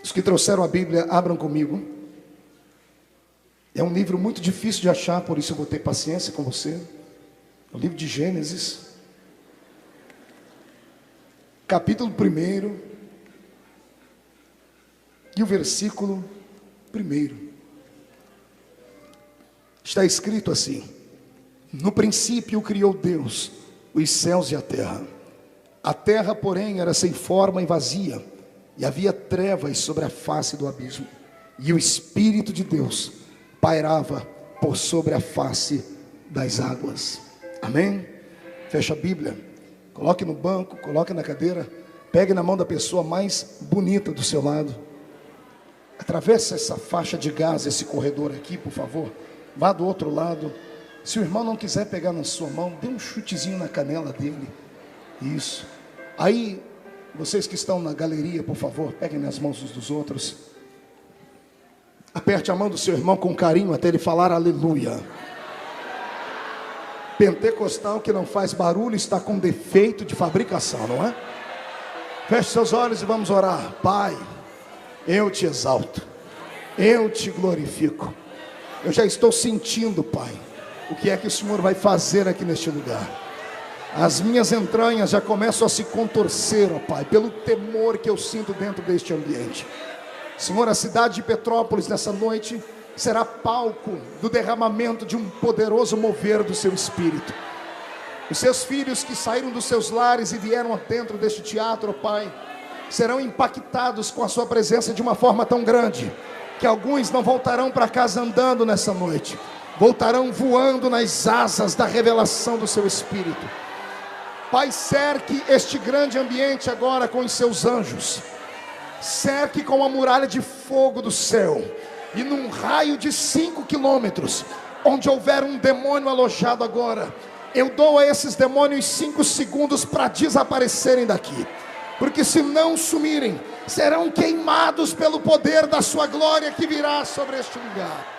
Os que trouxeram a Bíblia, abram comigo. É um livro muito difícil de achar, por isso eu vou ter paciência com você. O livro de Gênesis, capítulo 1, e o versículo 1. Está escrito assim: no princípio criou Deus os céus e a terra. A terra, porém, era sem forma e vazia, e havia trevas sobre a face do abismo, e o Espírito de Deus pairava por sobre a face das águas. Amém? Fecha a Bíblia, coloque no banco, coloque na cadeira, pegue na mão da pessoa mais bonita do seu lado. Atravesse essa faixa de gás, esse corredor aqui, por favor. Vá do outro lado. Se o irmão não quiser pegar na sua mão, dê um chutezinho na canela dele. Isso. Aí, vocês que estão na galeria, por favor, peguem nas mãos uns dos outros. Aperte a mão do seu irmão com carinho até ele falar aleluia. Pentecostal que não faz barulho está com defeito de fabricação, não é? Feche seus olhos e vamos orar. Pai, eu te exalto, eu te glorifico. Eu já estou sentindo, Pai, o que é que o Senhor vai fazer aqui neste lugar. As minhas entranhas já começam a se contorcer, ó Pai, pelo temor que eu sinto dentro deste ambiente. Senhor, a cidade de Petrópolis nessa noite será palco do derramamento de um poderoso mover do seu Espírito. Os seus filhos que saíram dos seus lares e vieram dentro deste teatro, ó Pai, serão impactados com a sua presença de uma forma tão grande, que alguns não voltarão para casa andando nessa noite, voltarão voando nas asas da revelação do seu Espírito. Pai, cerque este grande ambiente agora com os seus anjos, cerque com a muralha de fogo do céu, e num raio de 5 quilômetros, onde houver um demônio alojado agora, eu dou a esses demônios 5 segundos para desaparecerem daqui, porque se não sumirem, serão queimados pelo poder da sua glória que virá sobre este lugar.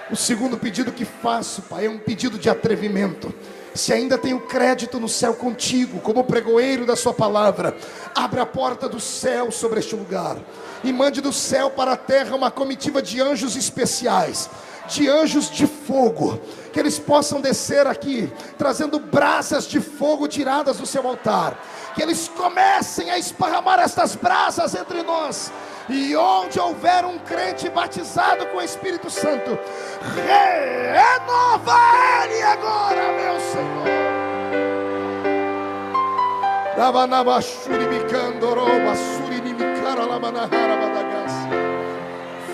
O segundo pedido que faço, Pai, é um pedido de atrevimento. Se ainda tenho crédito no céu contigo, como pregoeiro da sua palavra, abre a porta do céu sobre este lugar, e mande do céu para a terra uma comitiva de anjos especiais, de anjos de fogo, que eles possam descer aqui, trazendo brasas de fogo tiradas do seu altar, que eles comecem a esparramar estas brasas entre nós, e onde houver um crente batizado com o Espírito Santo, renova ele agora, meu Senhor.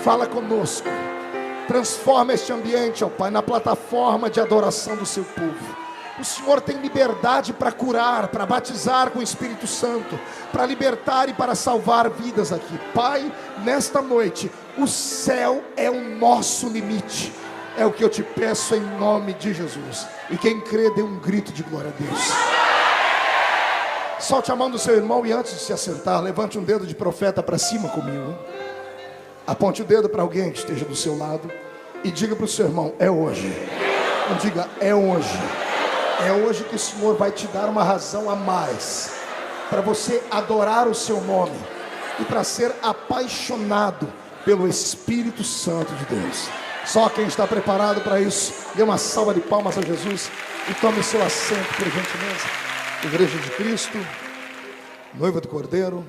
Fala conosco, transforma este ambiente, ó Pai, na plataforma de adoração do seu povo. O Senhor tem liberdade para curar, para batizar com o Espírito Santo, para libertar e para salvar vidas aqui. Pai, nesta noite, o céu é o nosso limite. É o que eu te peço em nome de Jesus. E quem crê, dê um grito de glória a Deus. Solte a mão do seu irmão e antes de se assentar, levante um dedo de profeta para cima comigo. Aponte o dedo para alguém que esteja do seu lado e diga para o seu irmão: é hoje. Não diga: é hoje. É hoje que o Senhor vai te dar uma razão a mais para você adorar o seu nome e para ser apaixonado pelo Espírito Santo de Deus. Só quem está preparado para isso, dê uma salva de palmas a Jesus e tome seu assento, por gentileza. Igreja de Cristo, noiva do Cordeiro,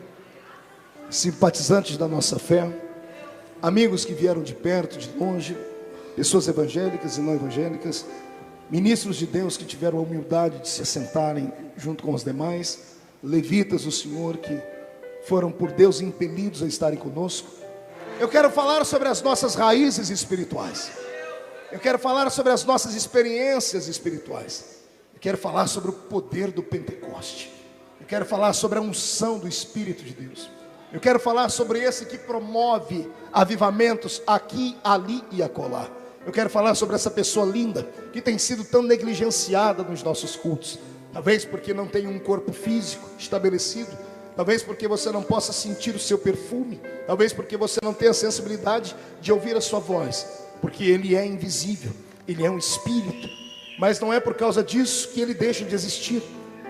simpatizantes da nossa fé, amigos que vieram de perto, de longe, pessoas evangélicas e não evangélicas, ministros de Deus que tiveram a humildade de se assentarem junto com os demais, levitas do Senhor que foram por Deus impelidos a estarem conosco. Eu quero falar sobre as nossas raízes espirituais. Eu quero falar sobre as nossas experiências espirituais. Eu quero falar sobre o poder do Pentecoste. Eu quero falar sobre a unção do Espírito de Deus. Eu quero falar sobre esse que promove avivamentos aqui, ali e acolá. Eu quero falar sobre essa pessoa linda que tem sido tão negligenciada nos nossos cultos. Talvez porque não tem um corpo físico estabelecido. Talvez porque você não possa sentir o seu perfume. Talvez porque você não tenha a sensibilidade de ouvir a sua voz. Porque ele é invisível, ele é um espírito. Mas não é por causa disso que ele deixa de existir.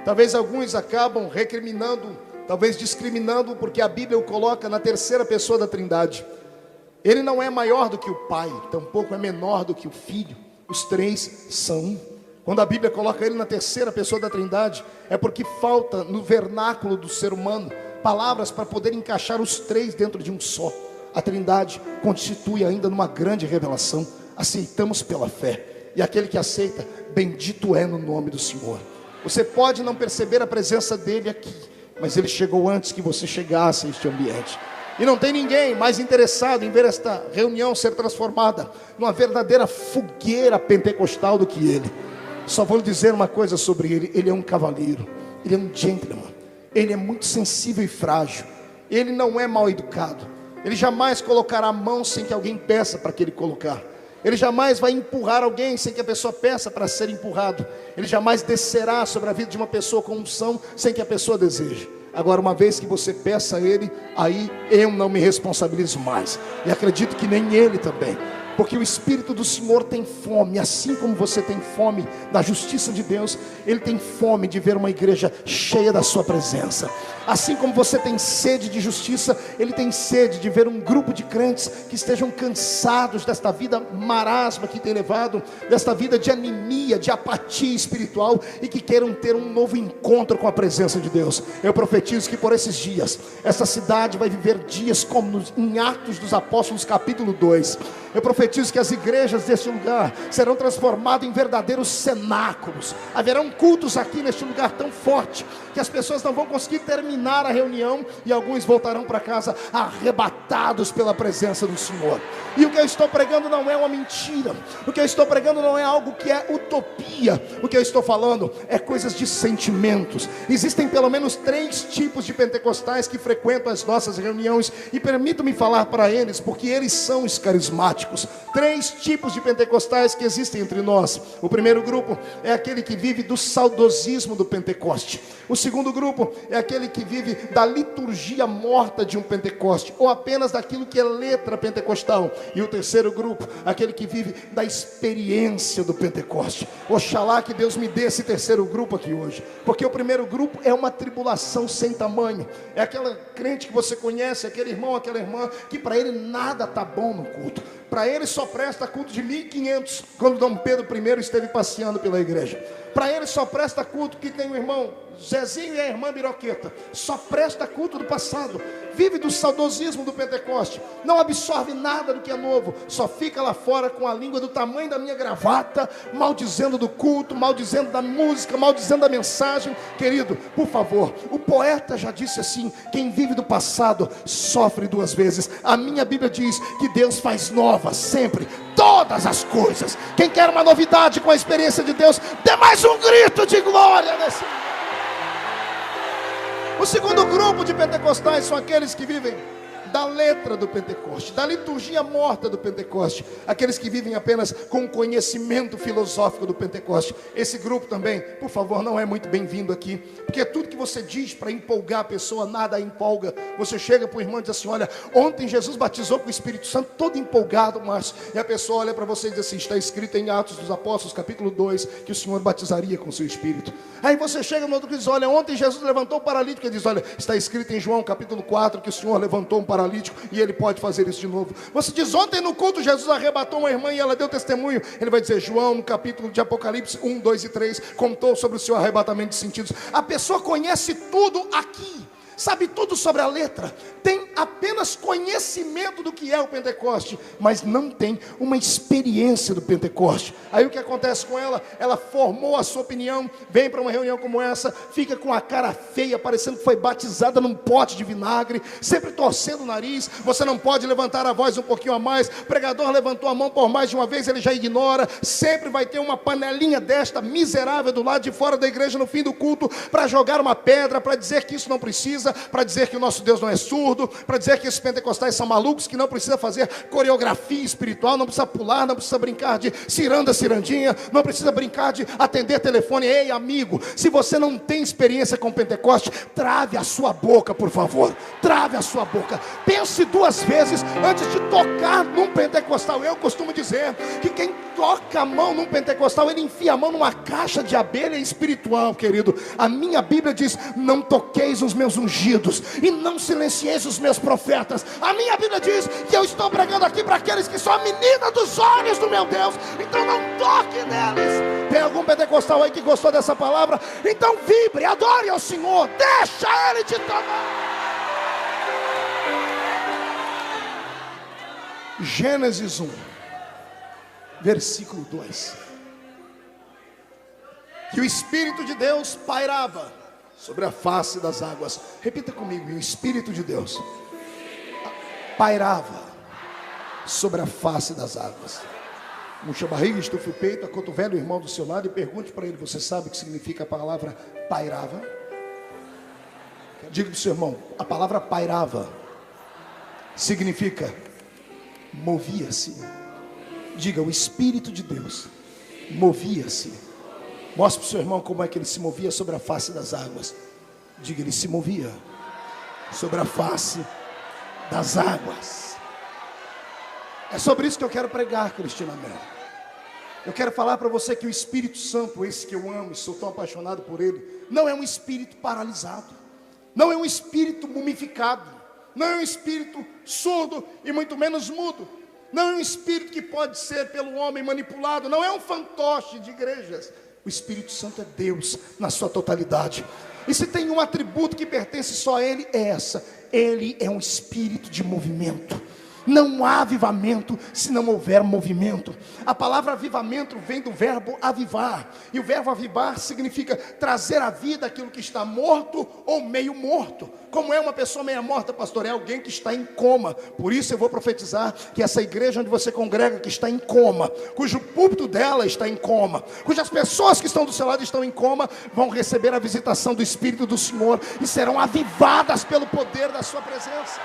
Talvez alguns acabam recriminando talvez discriminando, porque a Bíblia o coloca na terceira pessoa da Trindade. Ele não é maior do que o Pai, tampouco é menor do que o Filho. Os três são um. Quando a Bíblia coloca ele na terceira pessoa da Trindade, é porque falta no vernáculo do ser humano palavras para poder encaixar os três dentro de um só. A Trindade constitui ainda numa grande revelação. Aceitamos pela fé, e aquele que aceita, bendito é no nome do Senhor. Você pode não perceber a presença dele aqui, mas ele chegou antes que você chegasse a este ambiente. E não tem ninguém mais interessado em ver esta reunião ser transformada numa verdadeira fogueira pentecostal do que ele. Só vou lhe dizer uma coisa sobre ele: ele é um cavalheiro, ele é um gentleman, ele é muito sensível e frágil, ele não é mal educado, ele jamais colocará a mão sem que alguém peça para que ele colocar, ele jamais vai empurrar alguém sem que a pessoa peça para ser empurrado, ele jamais descerá sobre a vida de uma pessoa com unção sem que a pessoa deseje. Agora, uma vez que você peça a ele, aí eu não me responsabilizo mais, e acredito que nem ele também, porque o Espírito do Senhor tem fome, assim como você tem fome da justiça de Deus, ele tem fome de ver uma igreja cheia da sua presença. Assim como você tem sede de justiça, ele tem sede de ver um grupo de crentes que estejam cansados desta vida marasma que tem levado, desta vida de anemia, de apatia espiritual, e que queiram ter um novo encontro com a presença de Deus. Eu profetizo que por esses dias, essa cidade vai viver dias como em Atos dos Apóstolos capítulo 2. Eu profetizo que as igrejas deste lugar serão transformadas em verdadeiros cenáculos. Haverão cultos aqui neste lugar tão forte que as pessoas não vão conseguir terminar a reunião, e alguns voltarão para casa arrebatados pela presença do Senhor. E o que eu estou pregando não é uma mentira, o que eu estou pregando não é algo que é utopia, o que eu estou falando é coisas de sentimentos. Existem pelo menos 3 tipos de pentecostais que frequentam as nossas reuniões, e permito-me falar para eles, porque eles são os carismáticos. 3 tipos de pentecostais que existem entre nós. O primeiro grupo é aquele que vive do saudosismo do Pentecoste. O segundo grupo é aquele que vive da liturgia morta de um Pentecoste, ou apenas daquilo que é letra pentecostal. E o terceiro grupo, aquele que vive da experiência do Pentecoste. Oxalá que Deus me dê esse terceiro grupo aqui hoje, porque o primeiro grupo é uma tribulação sem tamanho. É aquela crente que você conhece, aquele irmão, aquela irmã, que para ele nada está bom no culto. Para ele só presta culto de 1500, quando Dom Pedro I esteve passeando pela igreja. Para ele só presta culto que tem o irmão Zezinho e a irmã Biroqueta. Só presta culto do passado. Vive do saudosismo do Pentecoste. Não absorve nada do que é novo. Só fica lá fora com a língua do tamanho da minha gravata, maldizendo do culto, maldizendo da música, maldizendo da mensagem. Querido, por favor, o poeta já disse assim: quem vive do passado sofre 2 vezes. A minha Bíblia diz que Deus faz novas sempre todas as coisas. Quem quer uma novidade com a experiência de Deus, dê mais um grito de glória nesse. O segundo grupo de pentecostais são aqueles que vivem da letra do Pentecoste, da liturgia morta do Pentecoste, aqueles que vivem apenas com o conhecimento filosófico do Pentecoste. Esse grupo também, por favor, não é muito bem-vindo aqui, porque tudo que você diz para empolgar a pessoa, nada a empolga. Você chega para o irmão e diz assim: olha, ontem Jesus batizou com o Espírito Santo, todo empolgado, mas... E a pessoa olha para você e diz assim: está escrito em Atos dos Apóstolos capítulo 2, que o Senhor batizaria com o seu Espírito. Aí você chega no outro e diz: olha, ontem Jesus levantou o paralítico, e diz: olha, está escrito em João capítulo 4, que o Senhor levantou um paralítico e ele pode fazer isso de novo. Você diz: ontem no culto Jesus arrebatou uma irmã e ela deu testemunho. Ele vai dizer: João no capítulo de Apocalipse 1, 2 e 3 contou sobre o seu arrebatamento de sentidos. A pessoa conhece tudo aqui, sabe tudo sobre a letra, tem apenas conhecimento do que é o Pentecoste, mas não tem uma experiência do Pentecoste. Aí o que acontece com ela? Ela formou a sua opinião, vem para uma reunião como essa, fica com a cara feia, parecendo que foi batizada num pote de vinagre, sempre torcendo o nariz. Você não pode levantar a voz um pouquinho a mais. O pregador levantou a mão por mais de uma vez, ele já ignora. Sempre vai ter uma panelinha desta miserável do lado de fora da igreja no fim do culto, para jogar uma pedra, para dizer que isso não precisa, para dizer que o nosso Deus não é surdo, para dizer que esse pentecostais são malucos, que não precisa fazer coreografia espiritual, não precisa pular, não precisa brincar de ciranda, cirandinha, não precisa brincar de atender telefone. Ei, amigo, se você não tem experiência com Pentecoste, trave a sua boca, por favor. Trave a sua boca. Pense 2 vezes antes de tocar num pentecostal. Eu costumo dizer que quem toca a mão num pentecostal, ele enfia a mão numa caixa de abelha espiritual, querido. A minha Bíblia diz: não toqueis os meus ungidos e não silencieis os meus profetas. A minha Bíblia diz que eu estou pregando aqui para aqueles que são a menina dos olhos do meu Deus. Então não toque neles. Tem algum pentecostal aí que gostou dessa palavra? Então vibre, adore ao Senhor, deixa Ele te tomar. Gênesis 1, versículo 2. Que o Espírito de Deus pairava sobre a face das águas. Repita comigo: e o Espírito de Deus pairava sobre a face das águas. Murcha a barriga, estufe o peito, acotovele o irmão do seu lado e pergunte para ele: você sabe o que significa a palavra pairava? Diga para o seu irmão: a palavra pairava significa movia-se. Diga: o Espírito de Deus movia-se. Mostre para o seu irmão como é que ele se movia sobre a face das águas. Diga: ele se movia sobre a face das águas. É sobre isso que eu quero pregar, Cristina Mello. Eu quero falar para você que o Espírito Santo, esse que eu amo e sou tão apaixonado por ele, não é um espírito paralisado, não é um espírito mumificado, não é um espírito surdo e muito menos mudo, não é um espírito que pode ser pelo homem manipulado, não é um fantoche de igrejas. O Espírito Santo é Deus na sua totalidade. E se tem um atributo que pertence só a Ele, é essa: Ele é um espírito de movimento. Não há avivamento se não houver movimento. A palavra avivamento vem do verbo avivar. E o verbo avivar significa trazer à vida aquilo que está morto ou meio morto. Como é uma pessoa meia morta, pastor? É alguém que está em coma. Por isso eu vou profetizar que essa igreja onde você congrega, que está em coma, cujo púlpito dela está em coma, cujas pessoas que estão do seu lado estão em coma, vão receber a visitação do Espírito do Senhor e serão avivadas pelo poder da sua presença.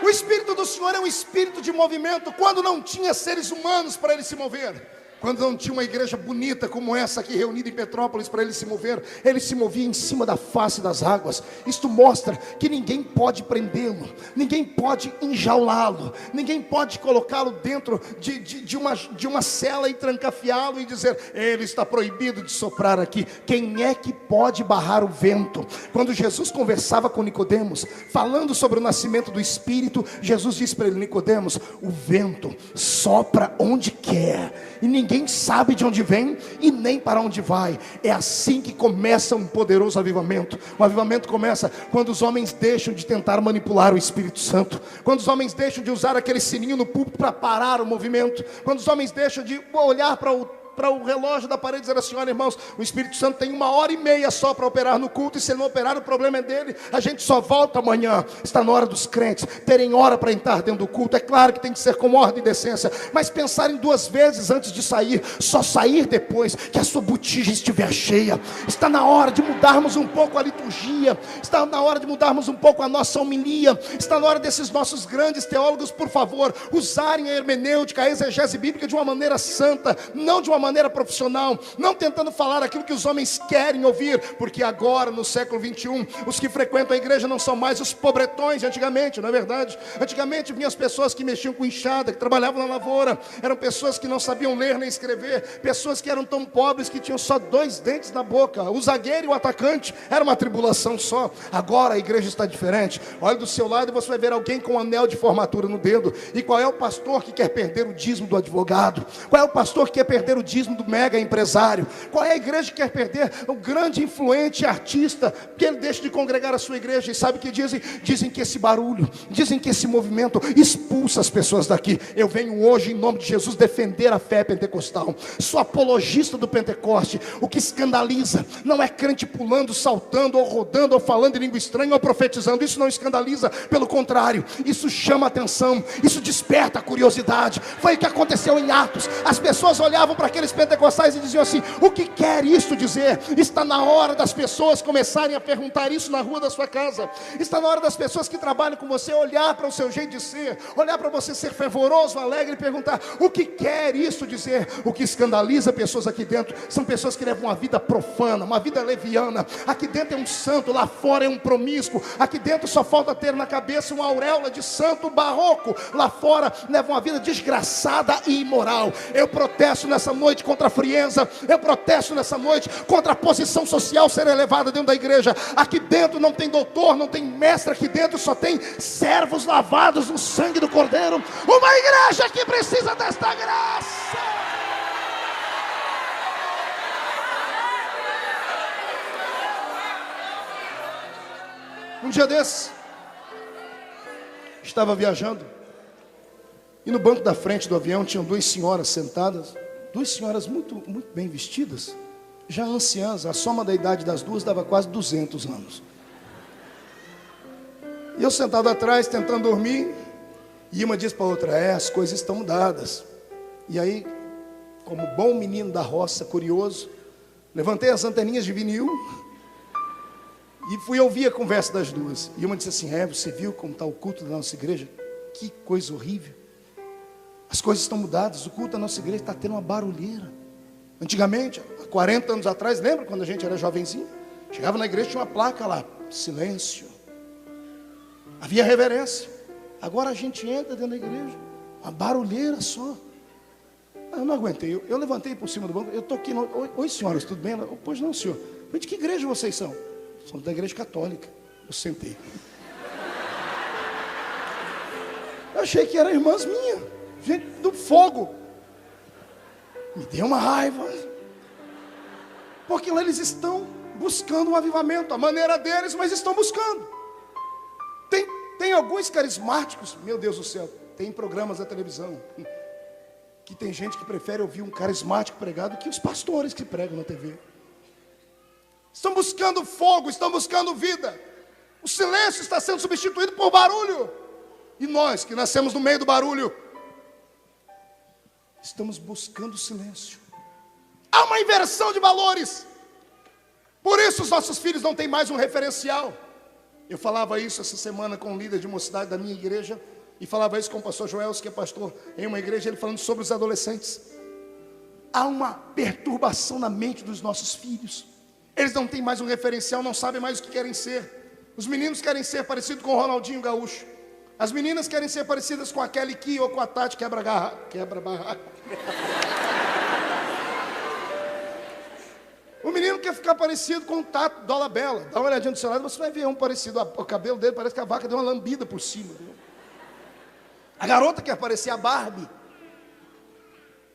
O Espírito do Senhor é um espírito de movimento. Quando não tinha seres humanos para ele se mover, quando não tinha uma igreja bonita como essa aqui reunida em Petrópolis para ele se mover, ele se movia em cima da face das águas. Isto mostra que ninguém pode prendê-lo, ninguém pode enjaulá-lo, ninguém pode colocá-lo dentro de uma cela e trancafiá-lo e dizer: ele está proibido de soprar aqui. Quem é que pode barrar o vento? Quando Jesus conversava com Nicodemos, falando sobre o nascimento do Espírito, Jesus disse para ele: Nicodemos, o vento sopra onde quer e ninguém sabe de onde vem e nem para onde vai. É assim que começa um poderoso avivamento. O avivamento começa quando os homens deixam de tentar manipular o Espírito Santo, quando os homens deixam de usar aquele sininho no púlpito para parar o movimento, quando os homens deixam de olhar para o relógio da parede e dizer assim: olha, irmãos, o Espírito Santo tem 1h30 só para operar no culto, e se ele não operar, o problema é dele, a gente só volta amanhã. Está na hora dos crentes terem hora para entrar dentro do culto. É claro que tem que ser com ordem e decência, mas pensarem 2 vezes antes de sair, só sair depois que a sua botija estiver cheia. Está na hora de mudarmos um pouco a liturgia, está na hora de mudarmos um pouco a nossa homilia, está na hora desses nossos grandes teólogos, por favor, usarem a hermenêutica, a exegese bíblica de uma maneira santa, não de uma maneira profissional, não tentando falar aquilo que os homens querem ouvir, porque agora no século 21, os que frequentam a igreja não são mais os pobretões de antigamente, não é verdade? Antigamente vinham as pessoas que mexiam com enxada, que trabalhavam na lavoura, eram pessoas que não sabiam ler nem escrever, pessoas que eram tão pobres que tinham só 2 dentes na boca, o zagueiro e o atacante, era uma tribulação só. Agora a igreja está diferente. Olha do seu lado e você vai ver alguém com um anel de formatura no dedo. E qual é o pastor que quer perder o dízimo do advogado? Qual é o pastor que quer perder o dízimo do mega empresário? Qual é a igreja que quer perder o grande influente artista, que ele deixa de congregar a sua igreja? E sabe o que dizem? Dizem que esse barulho, dizem que esse movimento expulsa as pessoas daqui. Eu venho hoje em nome de Jesus defender a fé pentecostal. Sou apologista do Pentecoste. O que escandaliza não é crente pulando, saltando, ou rodando, ou falando em língua estranha, ou profetizando. Isso não escandaliza, pelo contrário, isso chama atenção, isso desperta a curiosidade. Foi o que aconteceu em Atos. As pessoas olhavam para aquele aqueles pentecostais e diziam assim: o que quer isso dizer? Está na hora das pessoas começarem a perguntar isso na rua da sua casa. Está na hora das pessoas que trabalham com você olhar para o seu jeito de ser, olhar para você ser fervoroso, alegre e perguntar: o que quer isso dizer? O que escandaliza pessoas aqui dentro são pessoas que levam uma vida profana, uma vida leviana. Aqui dentro é um santo, lá fora é um promíscuo. Aqui dentro só falta ter na cabeça uma auréola de santo barroco. Lá fora leva uma vida desgraçada e imoral. Eu protesto nessa noite contra a frieza. Eu protesto nessa noite contra a posição social ser elevada dentro da igreja. Aqui dentro não tem doutor, não tem mestre. Aqui dentro só tem servos lavados no sangue do Cordeiro. Uma igreja que precisa desta graça. Um dia desses, estava viajando, e no banco da frente do avião tinham duas senhoras sentadas, duas senhoras muito bem vestidas, já anciãs. A soma da idade das duas dava quase 200 anos. E eu sentado atrás, tentando dormir, e uma disse para a outra: as coisas estão mudadas. E aí, como bom menino da roça, curioso, levantei as anteninhas de vinil e fui ouvir a conversa das duas. E uma disse assim: você viu como está o culto da nossa igreja? Que coisa horrível. As coisas estão mudadas, o culto da nossa igreja está tendo uma barulheira. Antigamente, há 40 anos atrás, lembra quando a gente era jovenzinho? Chegava na igreja, tinha uma placa lá: silêncio. Havia reverência. Agora a gente entra dentro da igreja, uma barulheira só. Eu não aguentei, eu levantei por cima do banco. Eu estou aqui, oi senhoras, tudo bem? Pois não, senhor. De que igreja vocês são? Somos da igreja católica. Eu sentei. Eu achei que eram irmãs minhas, gente do fogo. Me deu uma raiva, porque lá eles estão buscando um avivamento, a maneira deles, mas estão buscando. Tem alguns carismáticos, meu Deus do céu, tem programas da televisão que tem gente que prefere ouvir um carismático pregar do que os pastores que pregam na TV. Estão buscando fogo, estão buscando vida. O silêncio está sendo substituído por barulho. E nós, que nascemos no meio do barulho, estamos buscando silêncio. Há uma inversão de valores. Por isso os nossos filhos não têm mais um referencial. Eu falava isso essa semana com um líder de mocidade da minha igreja, e falava isso com o pastor Joel, que é pastor em uma igreja, ele falando sobre os adolescentes. Há uma perturbação na mente dos nossos filhos. Eles não têm mais um referencial, não sabem mais o que querem ser. Os meninos querem ser parecidos com o Ronaldinho Gaúcho. As meninas querem ser parecidas com a Kelly Key ou com a Tati Quebra-Barraco. O menino quer ficar parecido com o Tato Dolabella. Dá uma olhadinha do seu lado, você vai ver um parecido. O cabelo dele parece que a vaca deu uma lambida por cima. Entendeu? A garota quer parecer a Barbie.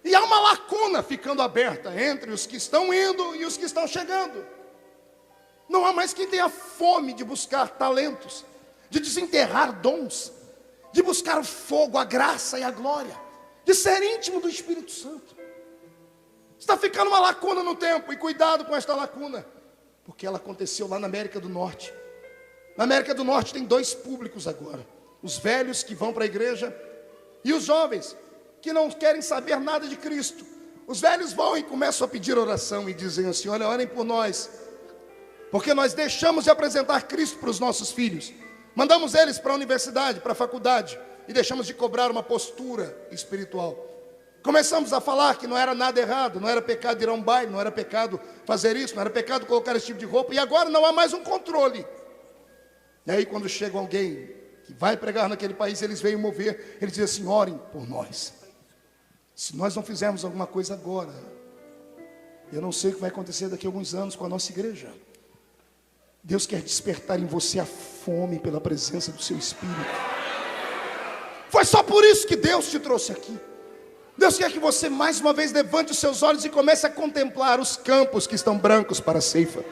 E há uma lacuna ficando aberta entre os que estão indo e os que estão chegando. Não há mais quem tenha fome de buscar talentos, de desenterrar dons, de buscar o fogo, a graça e a glória, de ser íntimo do Espírito Santo. Está ficando uma lacuna no tempo, e cuidado com esta lacuna, porque ela aconteceu lá na América do Norte. Na América do Norte tem dois públicos agora: os velhos que vão para a igreja e os jovens que não querem saber nada de Cristo. Os velhos vão e começam a pedir oração e dizem assim: olha, orem por nós, porque nós deixamos de apresentar Cristo para os nossos filhos. Mandamos eles para a universidade, para a faculdade, e deixamos de cobrar uma postura espiritual. Começamos a falar que não era nada errado, não era pecado ir a um baile, não era pecado fazer isso, não era pecado colocar esse tipo de roupa, e agora não há mais um controle. E aí quando chega alguém que vai pregar naquele país, eles veem mover, eles dizem assim: orem por nós. Se nós não fizermos alguma coisa agora, eu não sei o que vai acontecer daqui a alguns anos com a nossa igreja. Deus quer despertar em você a fome pela presença do seu Espírito. Foi só por isso que Deus te trouxe aqui. Deus quer que você mais uma vez levante os seus olhos e comece a contemplar os campos que estão brancos para a ceifa.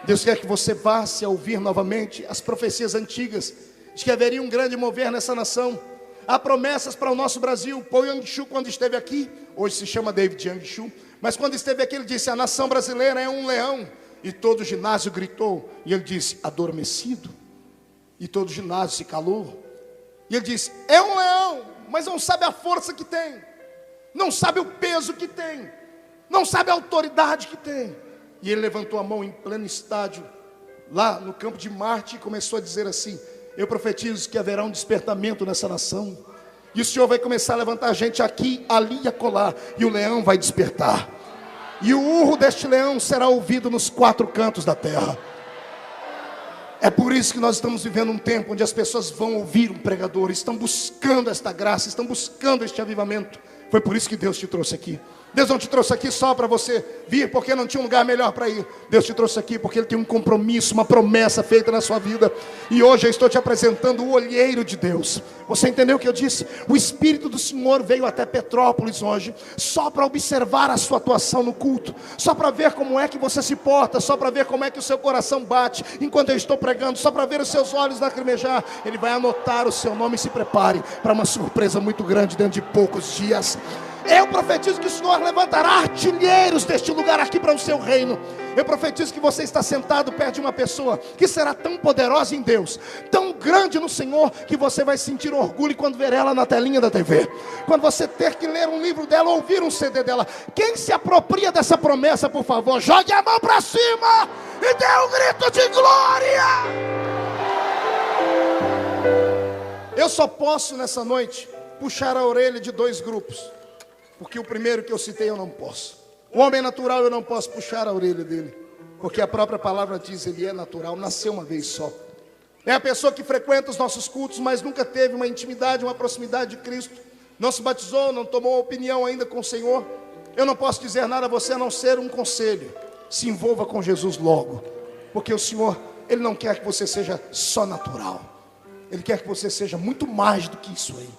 Deus quer que você vá se ouvir novamente as profecias antigas de que haveria um grande mover nessa nação. Há promessas para o nosso Brasil. Paul Yang-Shu, quando esteve aqui, hoje se chama David Yang-Shu, mas quando esteve aqui ele disse: a nação brasileira é um leão. E todo o ginásio gritou, e ele disse: adormecido. E todo o ginásio se calou. E ele disse: é um leão, mas não sabe a força que tem, não sabe o peso que tem. não sabe a autoridade que tem. E ele levantou a mão em pleno estádio, lá no campo de Marte, e começou a dizer assim: eu profetizo que haverá um despertamento nessa nação, e o Senhor vai começar a levantar gente aqui, ali e acolá, e o leão vai despertar, e o urro deste leão será ouvido nos 4 cantos da terra. É por isso que nós estamos vivendo um tempo onde as pessoas vão ouvir um pregador, estão buscando esta graça, estão buscando este avivamento. Foi por isso que Deus te trouxe aqui. Deus não te trouxe aqui só para você vir porque não tinha um lugar melhor para ir. Deus te trouxe aqui porque Ele tem um compromisso, uma promessa feita na sua vida. E hoje eu estou te apresentando o olheiro de Deus. Você entendeu o que eu disse? O Espírito do Senhor veio até Petrópolis hoje, só para observar a sua atuação no culto, só para ver como é que você se porta, só para ver como é que o seu coração bate enquanto eu estou pregando, só para ver os seus olhos lacrimejar. Ele vai anotar o seu nome. E se prepare para uma surpresa muito grande dentro de poucos dias. Eu profetizo que o Senhor levantará artilheiros deste lugar aqui para o seu reino. Eu profetizo que você está sentado perto de uma pessoa que será tão poderosa em Deus, tão grande no Senhor, que você vai sentir orgulho quando ver ela na telinha da TV, quando você ter que ler um livro dela, ouvir um CD dela. Quem se apropria dessa promessa, por favor, jogue a mão para cima e dê um grito de glória. Eu só posso nessa noite puxar a orelha de 2 grupos, porque o primeiro que eu citei eu não posso. O homem natural eu não posso puxar a orelha dele, porque a própria palavra diz: ele é natural, nasceu uma vez só. É a pessoa que frequenta os nossos cultos, mas nunca teve uma intimidade, uma proximidade de Cristo, não se batizou, não tomou opinião ainda com o Senhor. Eu não posso dizer nada a você a não ser um conselho: se envolva com Jesus logo, porque o Senhor, Ele não quer que você seja só natural, Ele quer que você seja muito mais do que isso aí.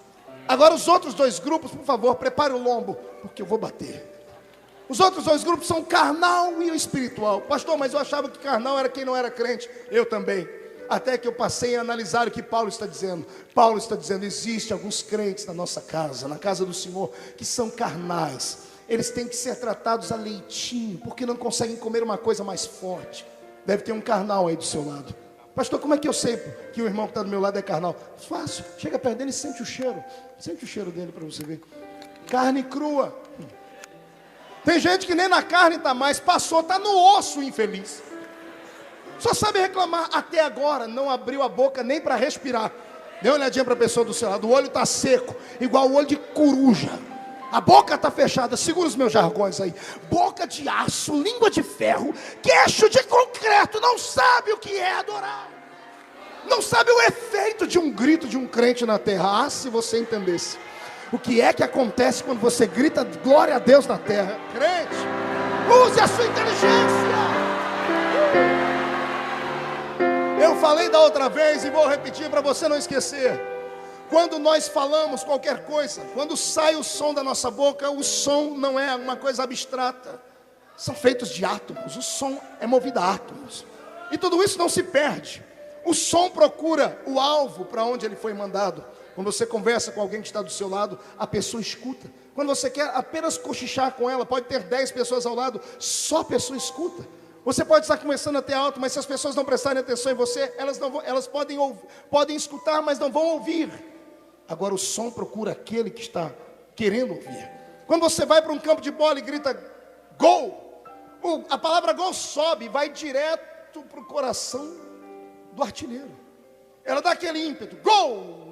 Agora os outros 2 grupos, por favor, prepare o lombo, porque eu vou bater. Os outros 2 grupos são o carnal e o espiritual. Pastor, mas eu achava que carnal era quem não era crente. Eu também. Até que eu passei a analisar o que Paulo está dizendo. Paulo está dizendo: existe alguns crentes na nossa casa, na casa do Senhor, que são carnais. Eles têm que ser tratados a leitinho, porque não conseguem comer uma coisa mais forte. Deve ter um carnal aí do seu lado. Pastor, como é que eu sei que o irmão que está do meu lado é carnal? Fácil, chega perto dele e sente o cheiro. Sente o cheiro dele para você ver. Carne crua. Tem gente que nem na carne está mais, passou, está no osso, infeliz. Só sabe reclamar. Até agora não abriu a boca nem para respirar. Dê uma olhadinha para a pessoa do seu lado. O olho está seco, igual o olho de coruja. A boca está fechada. Segura os meus jargões aí. Boca de aço, língua de ferro, queixo de concreto. Não sabe o que é adorar. Não sabe o efeito de um grito de um crente na terra. Ah, se você entendesse o que é que acontece quando você grita glória a Deus na terra. Crente, use a sua inteligência. Eu falei da outra vez e vou repetir para você não esquecer. Quando nós falamos qualquer coisa, quando sai o som da nossa boca, o som não é uma coisa abstrata. São feitos de átomos. O som é movido a átomos. E tudo isso não se perde. O som procura o alvo para onde ele foi mandado. Quando você conversa com alguém que está do seu lado, a pessoa escuta. Quando você quer apenas cochichar com ela, pode ter 10 pessoas ao lado, só a pessoa escuta. Você pode estar começando a ter alto, mas se as pessoas não prestarem atenção em você, elas podem escutar, mas não vão ouvir. Agora o som procura aquele que está querendo ouvir. Quando você vai para um campo de bola e grita gol, a palavra gol sobe e vai direto para o coração do artilheiro. Ela dá aquele ímpeto, gol,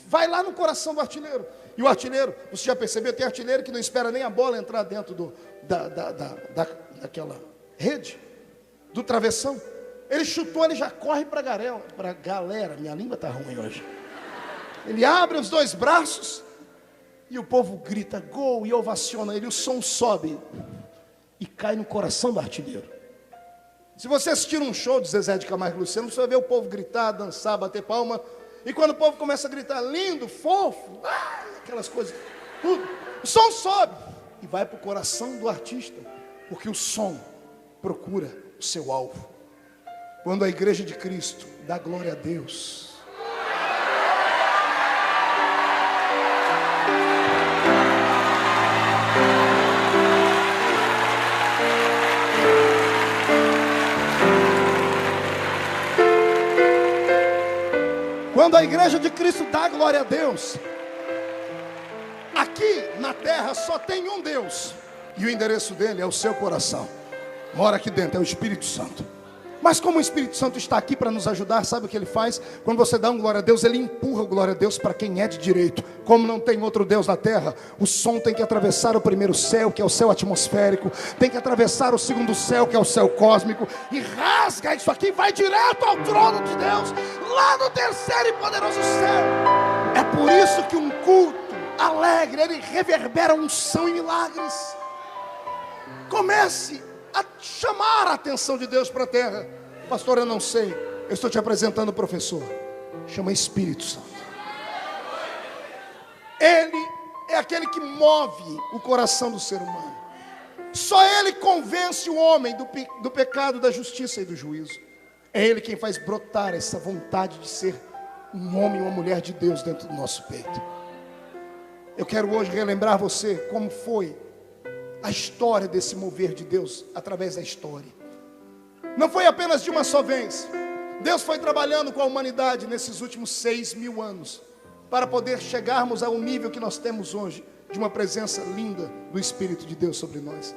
vai lá no coração do artilheiro. E o artilheiro, você já percebeu, tem artilheiro que não espera nem a bola entrar dentro daquela rede, do travessão. Ele chutou, ele já corre para a galera. Minha língua está ruim hoje. Ele abre os 2 braços e o povo grita gol e ovaciona ele. O som sobe e cai no coração do artilheiro. Se você assistir um show de Zezé de Camargo e Luciano, você vai ver o povo gritar, dançar, bater palma. E quando o povo começa a gritar lindo, fofo, aquelas coisas, tudo, o som sobe e vai para o coração do artista, porque o som procura o seu alvo. Quando a igreja de Cristo dá glória a Deus, quando a igreja de Cristo dá glória a Deus, aqui na terra só tem um Deus, E o endereço dele é o seu coração. Mora aqui dentro, é o Espírito Santo. Mas como o Espírito Santo está aqui para nos ajudar, sabe o que ele faz? Quando você dá um glória a Deus, ele empurra o glória a Deus para quem é de direito. Como não tem outro Deus na terra, o som tem que atravessar o primeiro céu, que é o céu atmosférico, tem que atravessar o segundo céu, que é o céu cósmico, e rasga isso aqui, vai direto ao trono de Deus, lá no terceiro e poderoso céu. É por isso que um culto alegre, ele reverbera unção e milagres. Comece a chamar a atenção de Deus para a terra. Pastor, eu não sei, eu estou te apresentando o professor. Chama Espírito Santo. Ele é aquele que move o coração do ser humano. Só ele convence o homem do pecado, da justiça e do juízo. É ele quem faz brotar essa vontade de ser um homem e uma mulher de Deus dentro do nosso peito. Eu quero hoje relembrar você como foi a história desse mover de Deus através da história. Não foi apenas de uma só vez. Deus foi trabalhando com a humanidade nesses últimos 6.000 anos para poder chegarmos ao nível que nós temos hoje, de uma presença linda do Espírito de Deus sobre nós.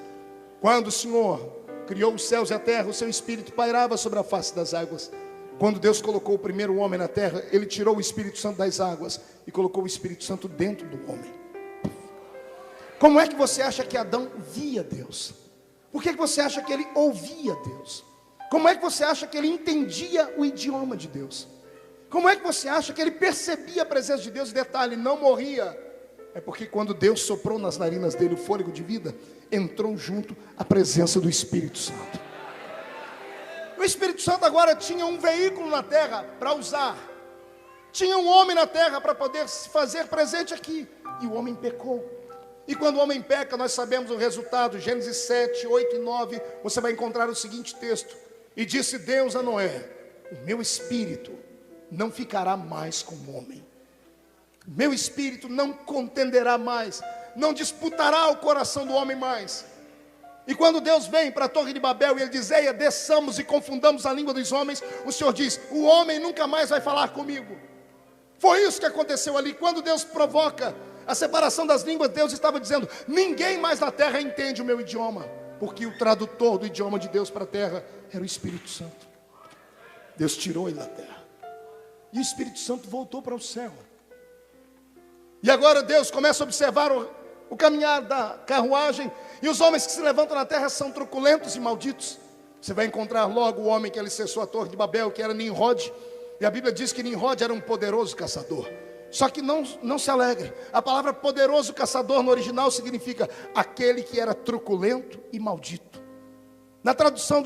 Quando o Senhor criou os céus e a terra, o seu Espírito pairava sobre a face das águas. Quando Deus colocou o primeiro homem na terra, Ele tirou o Espírito Santo das águas e colocou o Espírito Santo dentro do homem. Como é que você acha que Adão via Deus? Por que você acha que ele ouvia Deus? Como é que você acha que ele entendia o idioma de Deus? Como é que você acha que ele percebia a presença de Deus? E detalhe, não morria. É porque quando Deus soprou nas narinas dele o fôlego de vida, entrou junto a presença do Espírito Santo. O Espírito Santo agora tinha um veículo na terra para usar. Tinha um homem na terra para poder se fazer presente aqui. E o homem pecou. E quando o homem peca, nós sabemos o resultado. Gênesis 7, 8 e 9, você vai encontrar o seguinte texto. E disse Deus a Noé: o meu espírito não ficará mais com o homem. O meu espírito não contenderá mais, não disputará o coração do homem mais. E quando Deus vem para a Torre de Babel e Ele diz: eia, desçamos e confundamos a língua dos homens, o Senhor diz: o homem nunca mais vai falar comigo. Foi isso que aconteceu ali. Quando Deus provoca a separação das línguas, Deus estava dizendo: ninguém mais na terra entende o meu idioma, porque o tradutor do idioma de Deus para a terra era o Espírito Santo. Deus tirou ele da terra, e o Espírito Santo voltou para o céu. E agora Deus começa a observar o caminhar da carruagem, e os homens que se levantam na terra são truculentos e malditos. Você vai encontrar logo o homem que alicerçou a Torre de Babel, que era Nimrod. E a Bíblia diz que Nimrod era um poderoso caçador. Só que não se alegre. A palavra poderoso caçador no original significa aquele que era truculento e maldito. Na tradição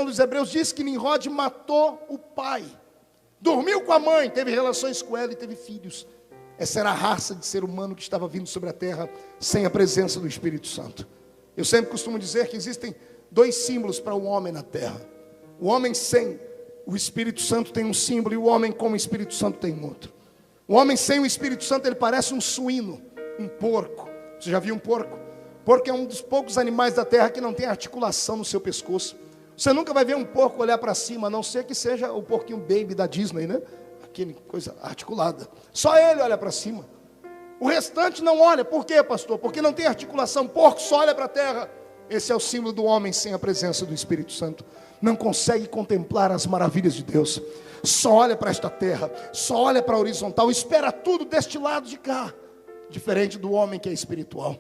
dos hebreus diz que Nimrod matou o pai, dormiu com a mãe, teve relações com ela e teve filhos. Essa era a raça de ser humano que estava vindo sobre a terra sem a presença do Espírito Santo. Eu sempre costumo dizer que existem dois símbolos para o homem na terra. O homem sem o Espírito Santo tem um símbolo, e o homem com o Espírito Santo tem outro. O homem sem o Espírito Santo, ele parece um suíno, um porco. Você já viu um porco? Porco é um dos poucos animais da terra que não tem articulação no seu pescoço. Você nunca vai ver um porco olhar para cima, a não ser que seja o porquinho baby da Disney, né? Aquele coisa articulada. Só ele olha para cima. O restante não olha. Por quê, pastor? Porque não tem articulação. Porco só olha para a terra. Esse é o símbolo do homem sem a presença do Espírito Santo. Não consegue contemplar as maravilhas de Deus. Só olha para esta terra. Só olha para a horizontal. Espera tudo deste lado de cá. Diferente do homem que é espiritual.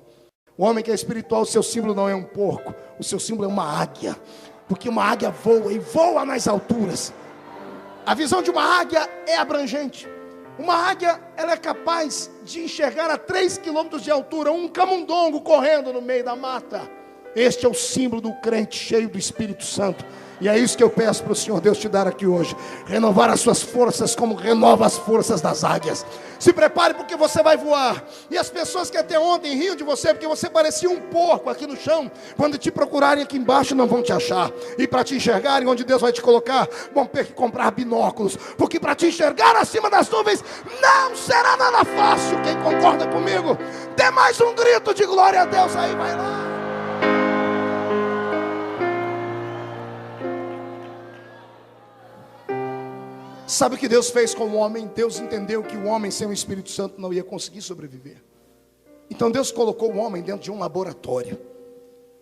O homem que é espiritual, o seu símbolo não é um porco. O seu símbolo é uma águia. Porque uma águia voa e voa nas alturas. A visão de uma águia é abrangente. Uma águia, ela é capaz de enxergar a 3 quilômetros de altura um camundongo correndo no meio da mata. Este é o símbolo do crente cheio do Espírito Santo. E é isso que eu peço para o Senhor Deus te dar aqui hoje. Renovar as suas forças como renova as forças das águias. Se prepare porque você vai voar. E as pessoas que até ontem riam de você porque você parecia um porco aqui no chão, quando te procurarem aqui embaixo não vão te achar. E para te enxergarem onde Deus vai te colocar, vão ter que comprar binóculos. Porque para te enxergar acima das nuvens não será nada fácil. Quem concorda comigo? Dê mais um grito de glória a Deus aí, vai lá. Sabe o que Deus fez com o homem? Deus entendeu que o homem sem o Espírito Santo não ia conseguir sobreviver. Então Deus colocou o homem dentro de um laboratório.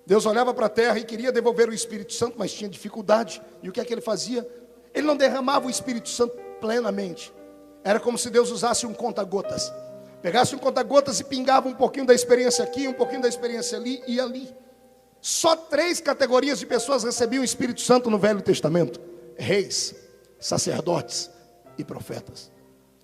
Deus olhava para a terra e queria devolver o Espírito Santo, mas tinha dificuldade. E o que é que ele fazia? Ele não derramava o Espírito Santo plenamente. Era como se Deus usasse um conta-gotas. Pegasse um conta-gotas e pingava um pouquinho da experiência aqui, um pouquinho da experiência ali e ali. Só 3 categorias de pessoas recebiam o Espírito Santo no Velho Testamento: reis, sacerdotes e profetas.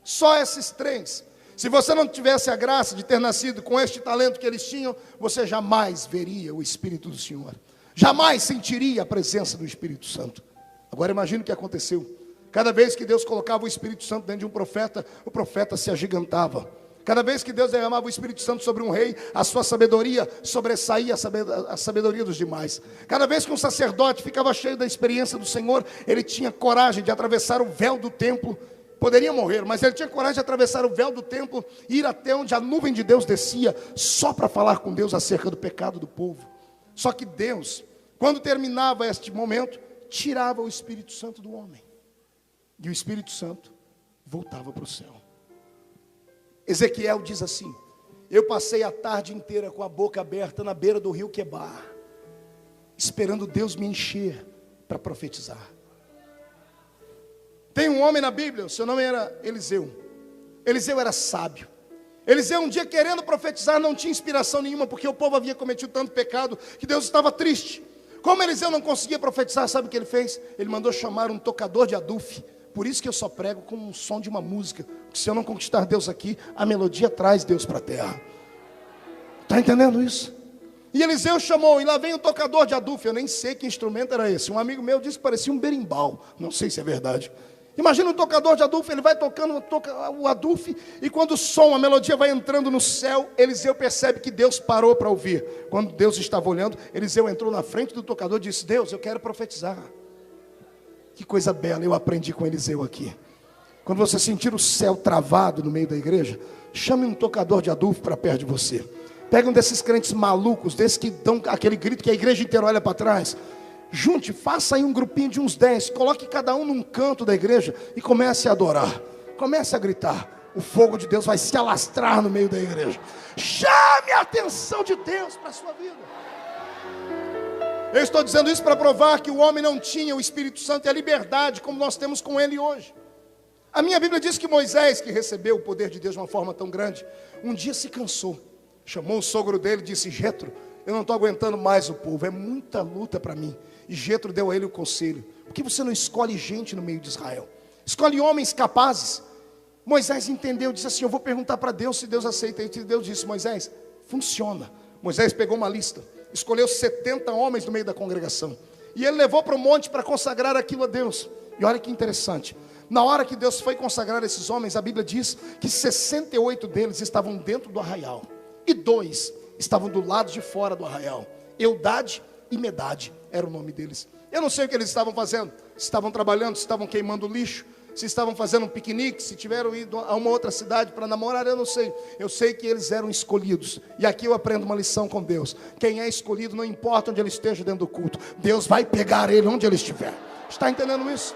Só esses 3. Se você não tivesse a graça de ter nascido com este talento que eles tinham, você jamais veria o Espírito do Senhor. Jamais sentiria a presença do Espírito Santo. Agora imagine o que aconteceu. Cada vez que Deus colocava o Espírito Santo dentro de um profeta, o profeta se agigantava. Cada vez que Deus derramava o Espírito Santo sobre um rei, a sua sabedoria sobressaía a sabedoria dos demais. Cada vez que um sacerdote ficava cheio da experiência do Senhor, ele tinha coragem de atravessar o véu do templo. Poderia morrer, mas ele tinha coragem de atravessar o véu do templo e ir até onde a nuvem de Deus descia, só para falar com Deus acerca do pecado do povo. Só que Deus, quando terminava este momento, tirava o Espírito Santo do homem. E o Espírito Santo voltava para o céu. Ezequiel diz assim: eu passei a tarde inteira com a boca aberta na beira do rio Quebar, esperando Deus me encher para profetizar. Tem um homem na Bíblia, o seu nome era Eliseu. Eliseu era sábio. Eliseu um dia querendo profetizar não tinha inspiração nenhuma, porque o povo havia cometido tanto pecado que Deus estava triste. Como Eliseu não conseguia profetizar, sabe o que ele fez? Ele mandou chamar um tocador de adufe. Por isso que eu só prego com o som de uma música, porque se eu não conquistar Deus aqui, a melodia traz Deus para a terra. Está entendendo isso? E Eliseu chamou, e lá vem o tocador de adufe. Eu nem sei que instrumento era esse. Um amigo meu disse que parecia um berimbau. Não sei se é verdade. Imagina um tocador de adufe, ele vai tocando o adufe, e quando o som, a melodia vai entrando no céu, Eliseu percebe que Deus parou para ouvir. Quando Deus estava olhando, Eliseu entrou na frente do tocador e disse: Deus, eu quero profetizar. Que coisa bela, eu aprendi com Eliseu aqui. Quando você sentir o céu travado no meio da igreja, chame um tocador de adufe para perto de você. Pega um desses crentes malucos, desses que dão aquele grito que a igreja inteira olha para trás. Junte, faça aí um grupinho de uns 10, coloque cada um num canto da igreja e comece a adorar. Comece a gritar. O fogo de Deus vai se alastrar no meio da igreja. Chame a atenção de Deus para a sua vida. Eu estou dizendo isso para provar que o homem não tinha o Espírito Santo e a liberdade como nós temos com ele hoje. A minha Bíblia diz que Moisés, que recebeu o poder de Deus de uma forma tão grande, um dia se cansou. Chamou o sogro dele e disse: Jetro, eu não estou aguentando mais o povo, é muita luta para mim. E Jetro deu a ele o conselho: por que você não escolhe gente no meio de Israel? Escolhe homens capazes. Moisés entendeu, disse assim: eu vou perguntar para Deus se Deus aceita. E Deus disse: Moisés, funciona. Moisés pegou uma lista, escolheu 70 homens no meio da congregação, e ele levou para o monte para consagrar aquilo a Deus. E olha que interessante, na hora que Deus foi consagrar esses homens, a Bíblia diz que 68 deles estavam dentro do arraial, e 2 estavam do lado de fora do arraial. Eudade e Medade era o nome deles. Eu não sei o que eles estavam fazendo, se estavam trabalhando, se estavam queimando lixo, se estavam fazendo um piquenique, se tiveram ido a uma outra cidade para namorar, eu não sei. Eu sei que eles eram escolhidos. E aqui eu aprendo uma lição com Deus: quem é escolhido, não importa onde ele esteja dentro do culto, Deus vai pegar ele onde ele estiver. Está entendendo isso?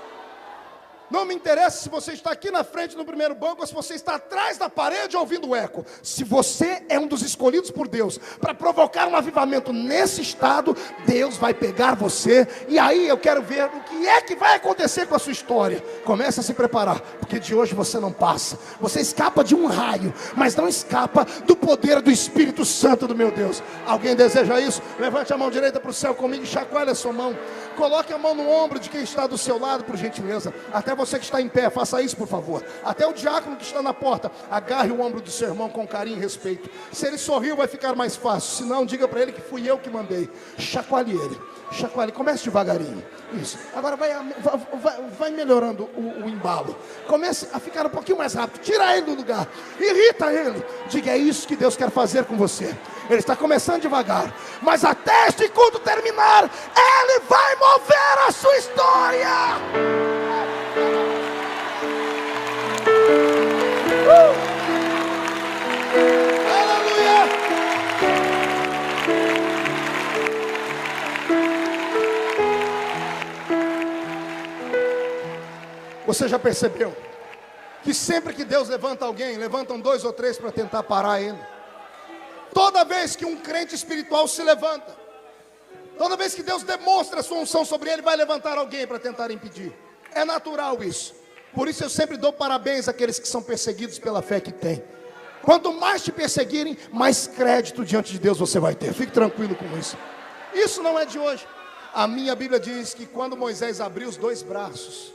Não me interessa se você está aqui na frente no primeiro banco ou se você está atrás da parede ouvindo o eco. Se você é um dos escolhidos por Deus para provocar um avivamento nesse estado, Deus vai pegar você. E aí eu quero ver o que é que vai acontecer com a sua história. Comece a se preparar, porque de hoje você não passa. Você escapa de um raio, mas não escapa do poder do Espírito Santo do meu Deus. Alguém deseja isso? Levante a mão direita para o céu comigo e chacoalhe a sua mão. Coloque a mão no ombro de quem está do seu lado, por gentileza. Até você que está em pé, faça isso, por favor. Até o diácono que está na porta, agarre o ombro do seu irmão com carinho e respeito. Se ele sorriu, vai ficar mais fácil. Se não, diga para ele que fui eu que mandei. Chacoalhe ele. Chacoalhe, comece devagarinho. Isso. Agora vai melhorando o embalo. Comece a ficar um pouquinho mais rápido. Tira ele do lugar. Irrita ele. Diga: é isso que Deus quer fazer com você. Ele está começando devagar, mas até este culto terminar, Ele vai mover a sua história. Aleluia. Você já percebeu que sempre que Deus levanta alguém, levantam 2 ou 3 para tentar parar ele? Toda vez que um crente espiritual se levanta, Toda vez que Deus demonstra a sua unção sobre ele, vai levantar alguém para tentar impedir. É natural isso. Por isso eu sempre dou parabéns àqueles que são perseguidos pela fé que têm. Quanto mais te perseguirem, mais crédito diante de Deus você vai ter. Fique tranquilo com isso. Isso não é de hoje. A minha Bíblia diz que quando Moisés abriu os 2 braços,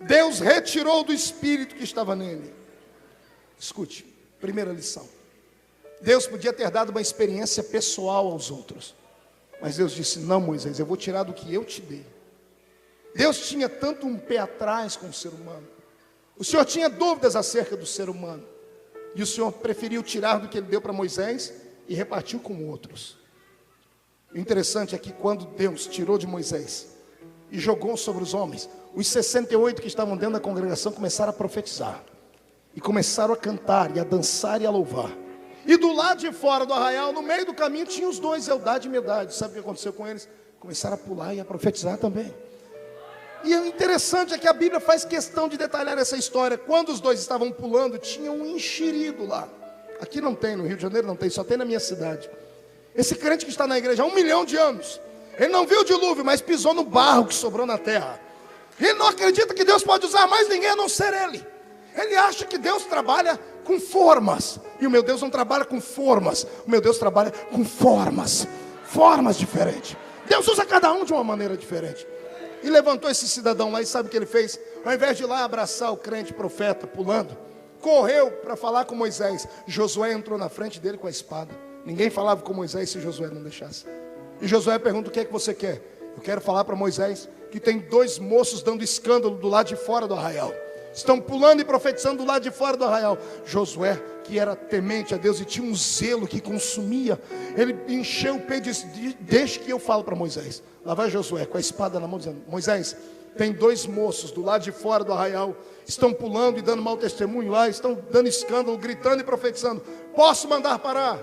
Deus retirou do espírito que estava nele. Escute, primeira lição. Deus podia ter dado uma experiência pessoal aos outros, mas Deus disse: não, Moisés, eu vou tirar do que eu te dei. Deus tinha tanto um pé atrás com o ser humano. O Senhor tinha dúvidas acerca do ser humano, e o Senhor preferiu tirar do que Ele deu para Moisés e repartiu com outros. O interessante é que quando Deus tirou de Moisés e jogou sobre os homens, os 68 que estavam dentro da congregação começaram a profetizar, e começaram a cantar, e a dançar e a louvar. E do lado de fora do arraial, no meio do caminho, tinha os 2, Eldade e Medade. Sabe o que aconteceu com eles? Começaram a pular e a profetizar também. E o interessante é que a Bíblia faz questão de detalhar essa história. Quando os 2 estavam pulando, tinha um enxerido lá. Aqui não tem, no Rio de Janeiro não tem, só tem na minha cidade. Esse crente que está na igreja há 1 milhão de anos, ele não viu o dilúvio, mas pisou no barro que sobrou na terra. Ele não acredita que Deus pode usar mais ninguém a não ser ele. Ele acha que Deus trabalha com formas, e o meu Deus não trabalha com formas. O meu Deus trabalha com formas diferentes. Deus usa cada um de uma maneira diferente. E levantou esse cidadão lá, e sabe o que ele fez? Ao invés de ir lá abraçar o crente profeta pulando, correu para falar com Moisés. Josué entrou na frente dele com a espada. Ninguém falava com Moisés se Josué não deixasse. E Josué pergunta: o que é que você quer? Eu quero falar para Moisés que tem 2 moços dando escândalo do lado de fora do arraial. Estão pulando e profetizando do lado de fora do arraial. Josué, que era temente a Deus e tinha um zelo que consumia, ele encheu o peito e disse: deixa que eu falo para Moisés. Lá vai Josué com a espada na mão dizendo: Moisés, tem 2 moços do lado de fora do arraial, estão pulando e dando mau testemunho lá, estão dando escândalo, gritando e profetizando. Posso mandar parar?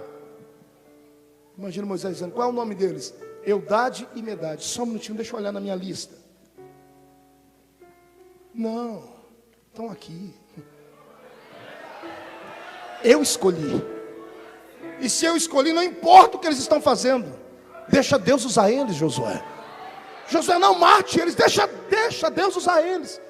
Imagina Moisés dizendo: qual é o nome deles? Eldade e Medade. Só um minutinho, deixa eu olhar na minha lista. Não, estão aqui. Eu escolhi. E se eu escolhi, não importa o que eles estão fazendo. Deixa Deus usar eles, Josué. Josué, não mate eles, deixa Deus usar eles.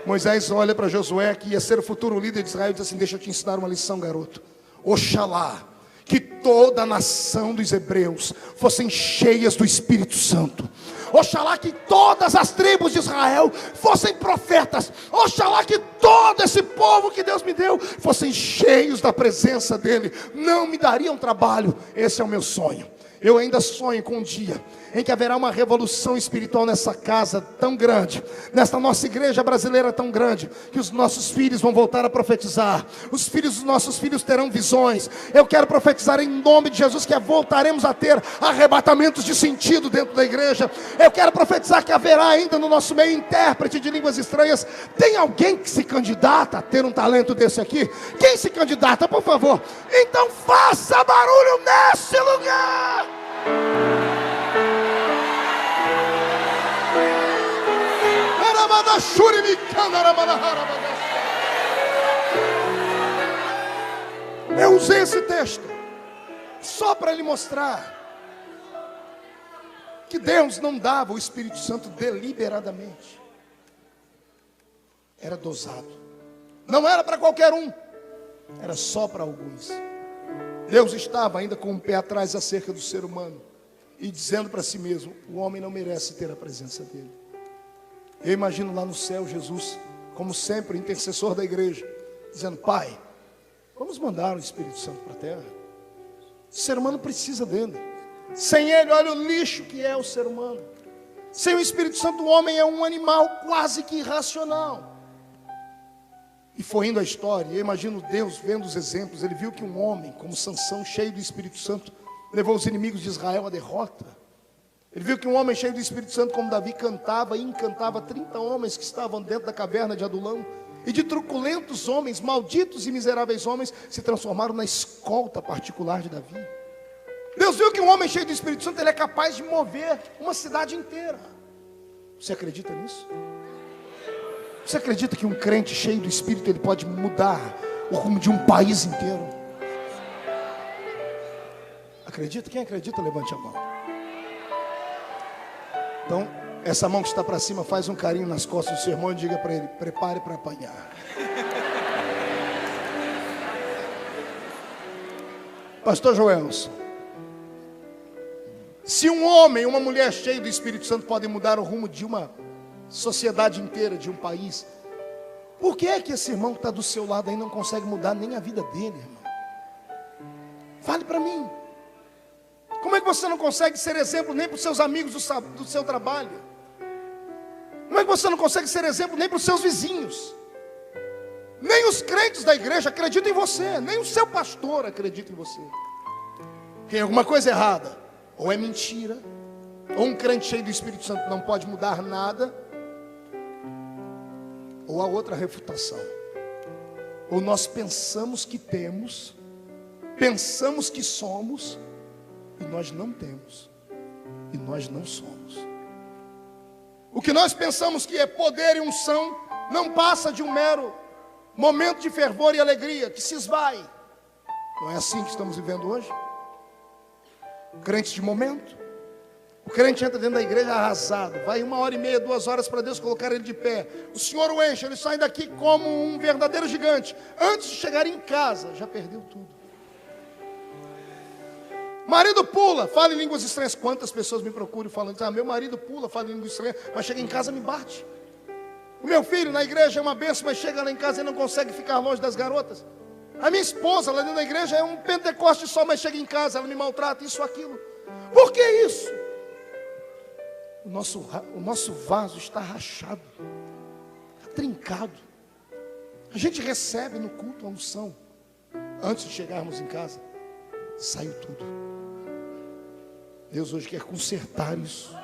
Moisés olha para Josué, que ia ser o futuro líder de Israel, e diz assim: deixa eu te ensinar uma lição, garoto. Oxalá que toda a nação dos hebreus fossem cheias do Espírito Santo. Oxalá que todas as tribos de Israel fossem profetas. Oxalá que todo esse povo que Deus me deu fossem cheios da presença dEle. Não me dariam trabalho. Esse é o meu sonho. Eu ainda sonho com um dia em que haverá uma revolução espiritual nessa casa tão grande, nesta nossa igreja brasileira tão grande, que os nossos filhos vão voltar a profetizar. Os filhos dos nossos filhos terão visões. Eu quero profetizar em nome de Jesus que voltaremos a ter arrebatamentos de sentido dentro da igreja. Eu quero profetizar que haverá ainda no nosso meio intérprete de línguas estranhas. Tem alguém que se candidata a ter um talento desse aqui? Quem se candidata, por favor? Então faça barulho nesse lugar. Eu usei esse texto só para lhe mostrar que Deus não dava o Espírito Santo deliberadamente. Era dosado. Não era para qualquer um, era só para alguns. Deus estava ainda com o pé atrás acerca do ser humano e dizendo para si mesmo: o homem não merece ter a presença dele. Eu imagino lá no céu Jesus, como sempre, intercessor da igreja, dizendo: Pai, vamos mandar o Espírito Santo para a terra. O ser humano precisa dele. Sem ele, olha o lixo que é o ser humano. Sem o Espírito Santo, o homem é um animal quase que irracional. E foi indo a história, eu imagino Deus vendo os exemplos. Ele viu que um homem como Sansão, cheio do Espírito Santo, levou os inimigos de Israel à derrota. Ele viu que um homem cheio do Espírito Santo como Davi cantava e encantava 30 homens que estavam dentro da caverna de Adulão. E de truculentos homens, malditos e miseráveis homens, se transformaram na escolta particular de Davi. Deus viu que um homem cheio do Espírito Santo, ele é capaz de mover uma cidade inteira. Você acredita nisso? Você acredita que um crente cheio do Espírito, ele pode mudar o rumo de um país inteiro? Acredita? Quem acredita, levante a mão. Então, essa mão que está para cima, faz um carinho nas costas do seu irmão e diga para ele: prepare para apanhar. Pastor Joelson, se um homem e uma mulher cheios do Espírito Santo podem mudar o rumo de uma sociedade inteira, de um país, por que é que esse irmão que está do seu lado aí não consegue mudar nem a vida dele, irmão? Fale para mim. Como é que você não consegue ser exemplo nem para os seus amigos do seu trabalho? Como é que você não consegue ser exemplo nem para os seus vizinhos? Nem os crentes da igreja acreditam em você, nem o seu pastor acredita em você. Tem alguma coisa errada. Ou é mentira, ou um crente cheio do Espírito Santo não pode mudar nada, ou a outra refutação. Ou nós pensamos que temos, pensamos que somos, e nós não temos, e nós não somos. O que nós pensamos que é poder e unção, não passa de um mero momento de fervor e alegria, que se esvai. Não é assim que estamos vivendo hoje? Crente de momento. O crente entra dentro da igreja arrasado, vai 1h30, 2 horas para Deus colocar ele de pé. O Senhor o enche, ele sai daqui como um verdadeiro gigante. Antes de chegar em casa, já perdeu tudo. Marido pula, fala em línguas estranhas. Quantas pessoas me procuram falando: meu marido pula, fala em línguas estranhas, mas chega em casa me bate. O meu filho na igreja é uma bênção, mas chega lá em casa e não consegue ficar longe das garotas. A minha esposa lá dentro da igreja é um pentecoste só, mas chega em casa, ela me maltrata, isso, aquilo. Por que isso? O nosso vaso está rachado, está trincado. A gente recebe no culto a unção. Antes de chegarmos em casa, saiu tudo. Deus hoje quer consertar isso.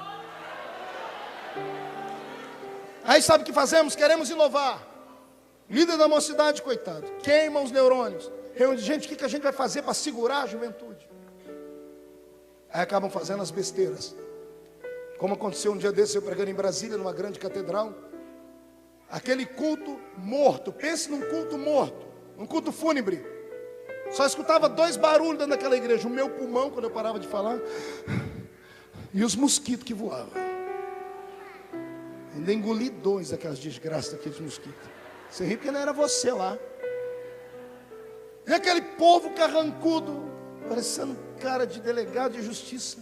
Aí sabe o que fazemos? Queremos inovar. Líder da mocidade, coitado, queima os neurônios. Gente, o que a gente vai fazer para segurar a juventude? Aí acabam fazendo as besteiras. Como aconteceu um dia desses, eu pregando em Brasília, numa grande catedral. Aquele culto morto, pense num culto morto, um culto fúnebre. Só escutava 2 barulhos dentro daquela igreja: o meu pulmão, quando eu parava de falar, e os mosquitos que voavam. Ainda engoli 2 daquelas desgraças daqueles mosquitos. Você ri porque não era você lá. E aquele povo carrancudo, parecendo cara de delegado de justiça.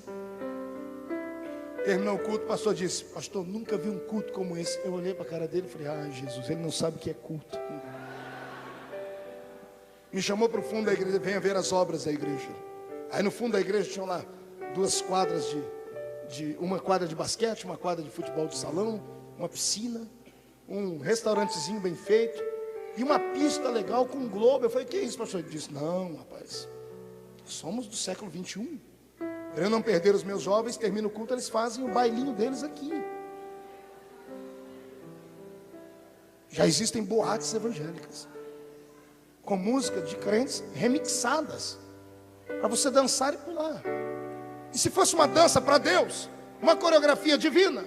Terminou o culto, o pastor disse: pastor, nunca vi um culto como esse. Eu olhei para a cara dele e falei: ai, Jesus, ele não sabe o que é culto. Me chamou para o fundo da igreja: venha ver as obras da igreja. Aí no fundo da igreja tinham lá 2 quadras uma quadra de basquete, uma quadra de futebol de salão, uma piscina, um restaurantezinho bem feito e uma pista legal com um globo. Eu falei: que é isso, pastor? Ele disse: não, rapaz, somos do século 21. Para eu não perder os meus jovens, termina o culto, eles fazem o bailinho deles aqui. Já existem boates evangélicas com música de crentes remixadas para você dançar e pular. E se fosse uma dança para Deus, uma coreografia divina,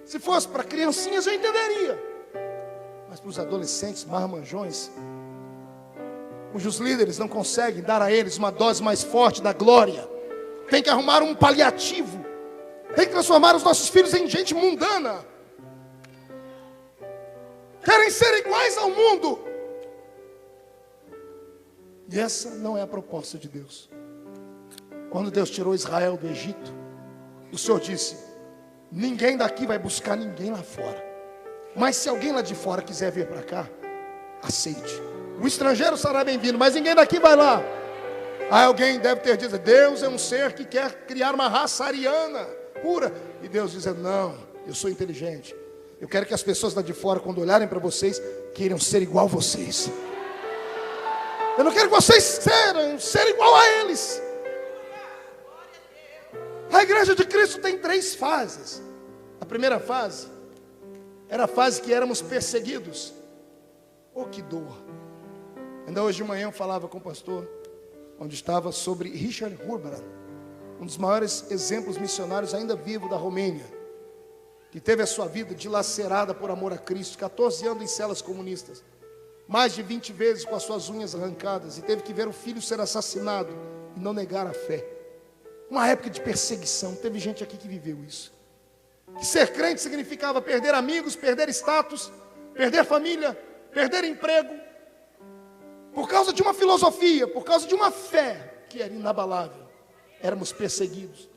se fosse para criancinhas eu entenderia. Mas para os adolescentes marmanjões, cujos líderes não conseguem dar a eles uma dose mais forte da glória, tem que arrumar um paliativo, tem que transformar os nossos filhos em gente mundana. Querem ser iguais ao mundo. E essa não é a proposta de Deus. Quando Deus tirou Israel do Egito, o Senhor disse: ninguém daqui vai buscar ninguém lá fora, mas se alguém lá de fora quiser vir para cá, aceite. O estrangeiro será bem-vindo, mas ninguém daqui vai lá. Aí alguém deve ter dito: Deus é um ser que quer criar uma raça ariana pura. E Deus diz: não, eu sou inteligente. Eu quero que as pessoas lá de fora, quando olharem para vocês, queiram ser igual a vocês. Eu não quero que vocês ser igual a eles. A igreja de Cristo tem 3 fases. A primeira fase era a fase que éramos perseguidos. Oh, que dor. Ainda hoje de manhã eu falava com o pastor, onde estava, sobre Richard Hurbaran, um dos maiores exemplos missionários ainda vivo da Romênia, que teve a sua vida dilacerada por amor a Cristo, 14 anos em celas comunistas, mais de 20 vezes com as suas unhas arrancadas, e teve que ver o filho ser assassinado e não negar a fé. Uma época de perseguição. Teve gente aqui que viveu isso. Que ser crente significava perder amigos, perder status, perder família, perder emprego. Por causa de uma filosofia, por causa de uma fé que era inabalável. Éramos perseguidos.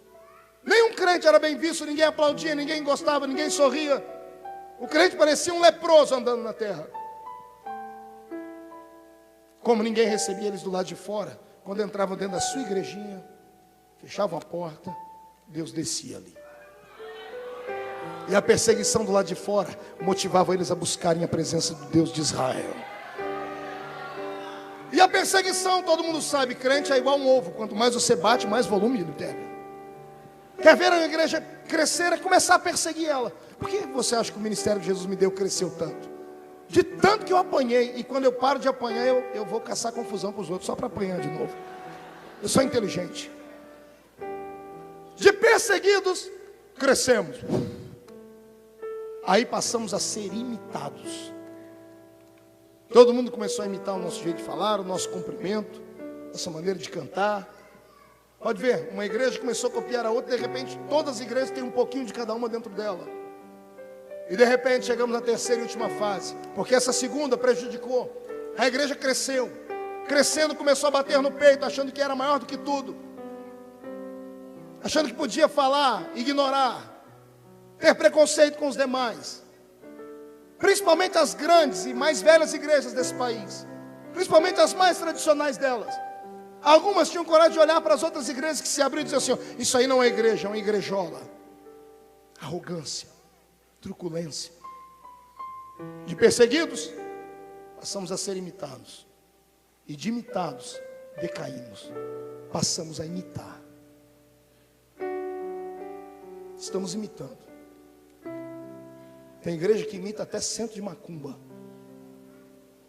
Nenhum crente era bem visto, ninguém aplaudia, ninguém gostava, ninguém sorria. O crente parecia um leproso andando na terra. Como ninguém recebia eles do lado de fora, quando entravam dentro da sua igrejinha, fechavam a porta, Deus descia ali. E a perseguição do lado de fora motivava eles a buscarem a presença do Deus de Israel. E a perseguição, todo mundo sabe, crente é igual um ovo. Quanto mais você bate, mais volume ele pega. Quer ver a igreja crescer, é começar a perseguir ela. Por que você acha que o ministério que Jesus me deu cresceu tanto? De tanto que eu apanhei. E quando eu paro de apanhar, eu vou caçar confusão com os outros, só para apanhar de novo. Eu sou inteligente. De perseguidos, crescemos. Aí passamos a ser imitados. Todo mundo começou a imitar o nosso jeito de falar, o nosso cumprimento, nossa maneira de cantar. Pode ver, uma igreja começou a copiar a outra, de repente todas as igrejas têm um pouquinho de cada uma dentro dela. E de repente chegamos na terceira e última fase, porque essa segunda prejudicou. A igreja cresceu, crescendo começou a bater no peito, achando que era maior do que tudo. Achando que podia falar, ignorar, ter preconceito com os demais. Principalmente as grandes e mais velhas igrejas desse país. Principalmente as mais tradicionais delas. Algumas tinham coragem de olhar para as outras igrejas que se abriam e dizer assim: isso aí não é igreja, é uma igrejola. Arrogância, truculência. De perseguidos, passamos a ser imitados. E de imitados, decaímos. Passamos a imitar. Estamos imitando. Tem igreja que imita até centro de macumba.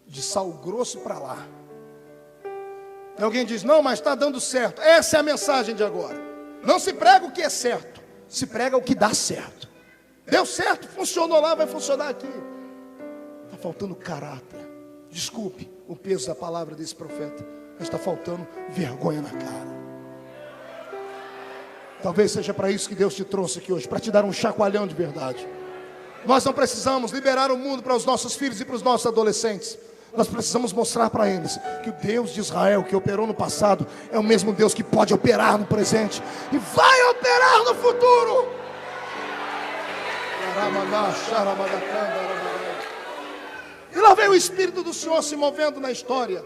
De Sal Grosso para lá. E alguém diz: não, mas está dando certo. Essa é a mensagem de agora. Não se prega o que é certo, se prega o que dá certo. Deu certo, funcionou lá, vai funcionar aqui. Está faltando caráter. Desculpe o peso da palavra desse profeta, mas está faltando vergonha na cara. Talvez seja para isso que Deus te trouxe aqui hoje, para te dar um chacoalhão de verdade. Nós não precisamos liberar o mundo para os nossos filhos e para os nossos adolescentes. Nós precisamos mostrar para eles que o Deus de Israel que operou no passado é o mesmo Deus que pode operar no presente e vai operar no futuro. E lá vem o Espírito do Senhor se movendo na história.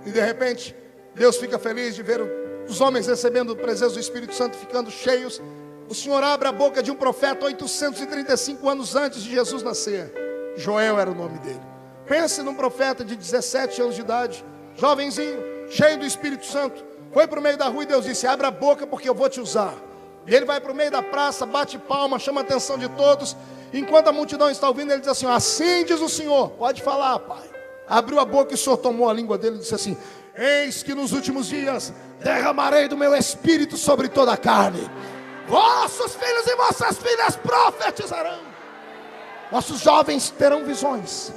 E de repente Deus fica feliz de ver os homens recebendo a presença do Espírito Santo, ficando cheios. O Senhor abre a boca de um profeta 835 anos antes de Jesus nascer. Joel era o nome dele. Pense num profeta de 17 anos de idade, jovenzinho, cheio do Espírito Santo. Foi para o meio da rua e Deus disse: abre a boca porque eu vou te usar. E ele vai para o meio da praça, bate palma, chama a atenção de todos. Enquanto a multidão está ouvindo, ele diz assim: assim diz o Senhor, pode falar, pai. Abriu a boca e o Senhor tomou a língua dele e disse assim: eis que nos últimos dias derramarei do meu Espírito sobre toda a carne. Vossos filhos e vossas filhas profetizarão. Vossos jovens terão visões.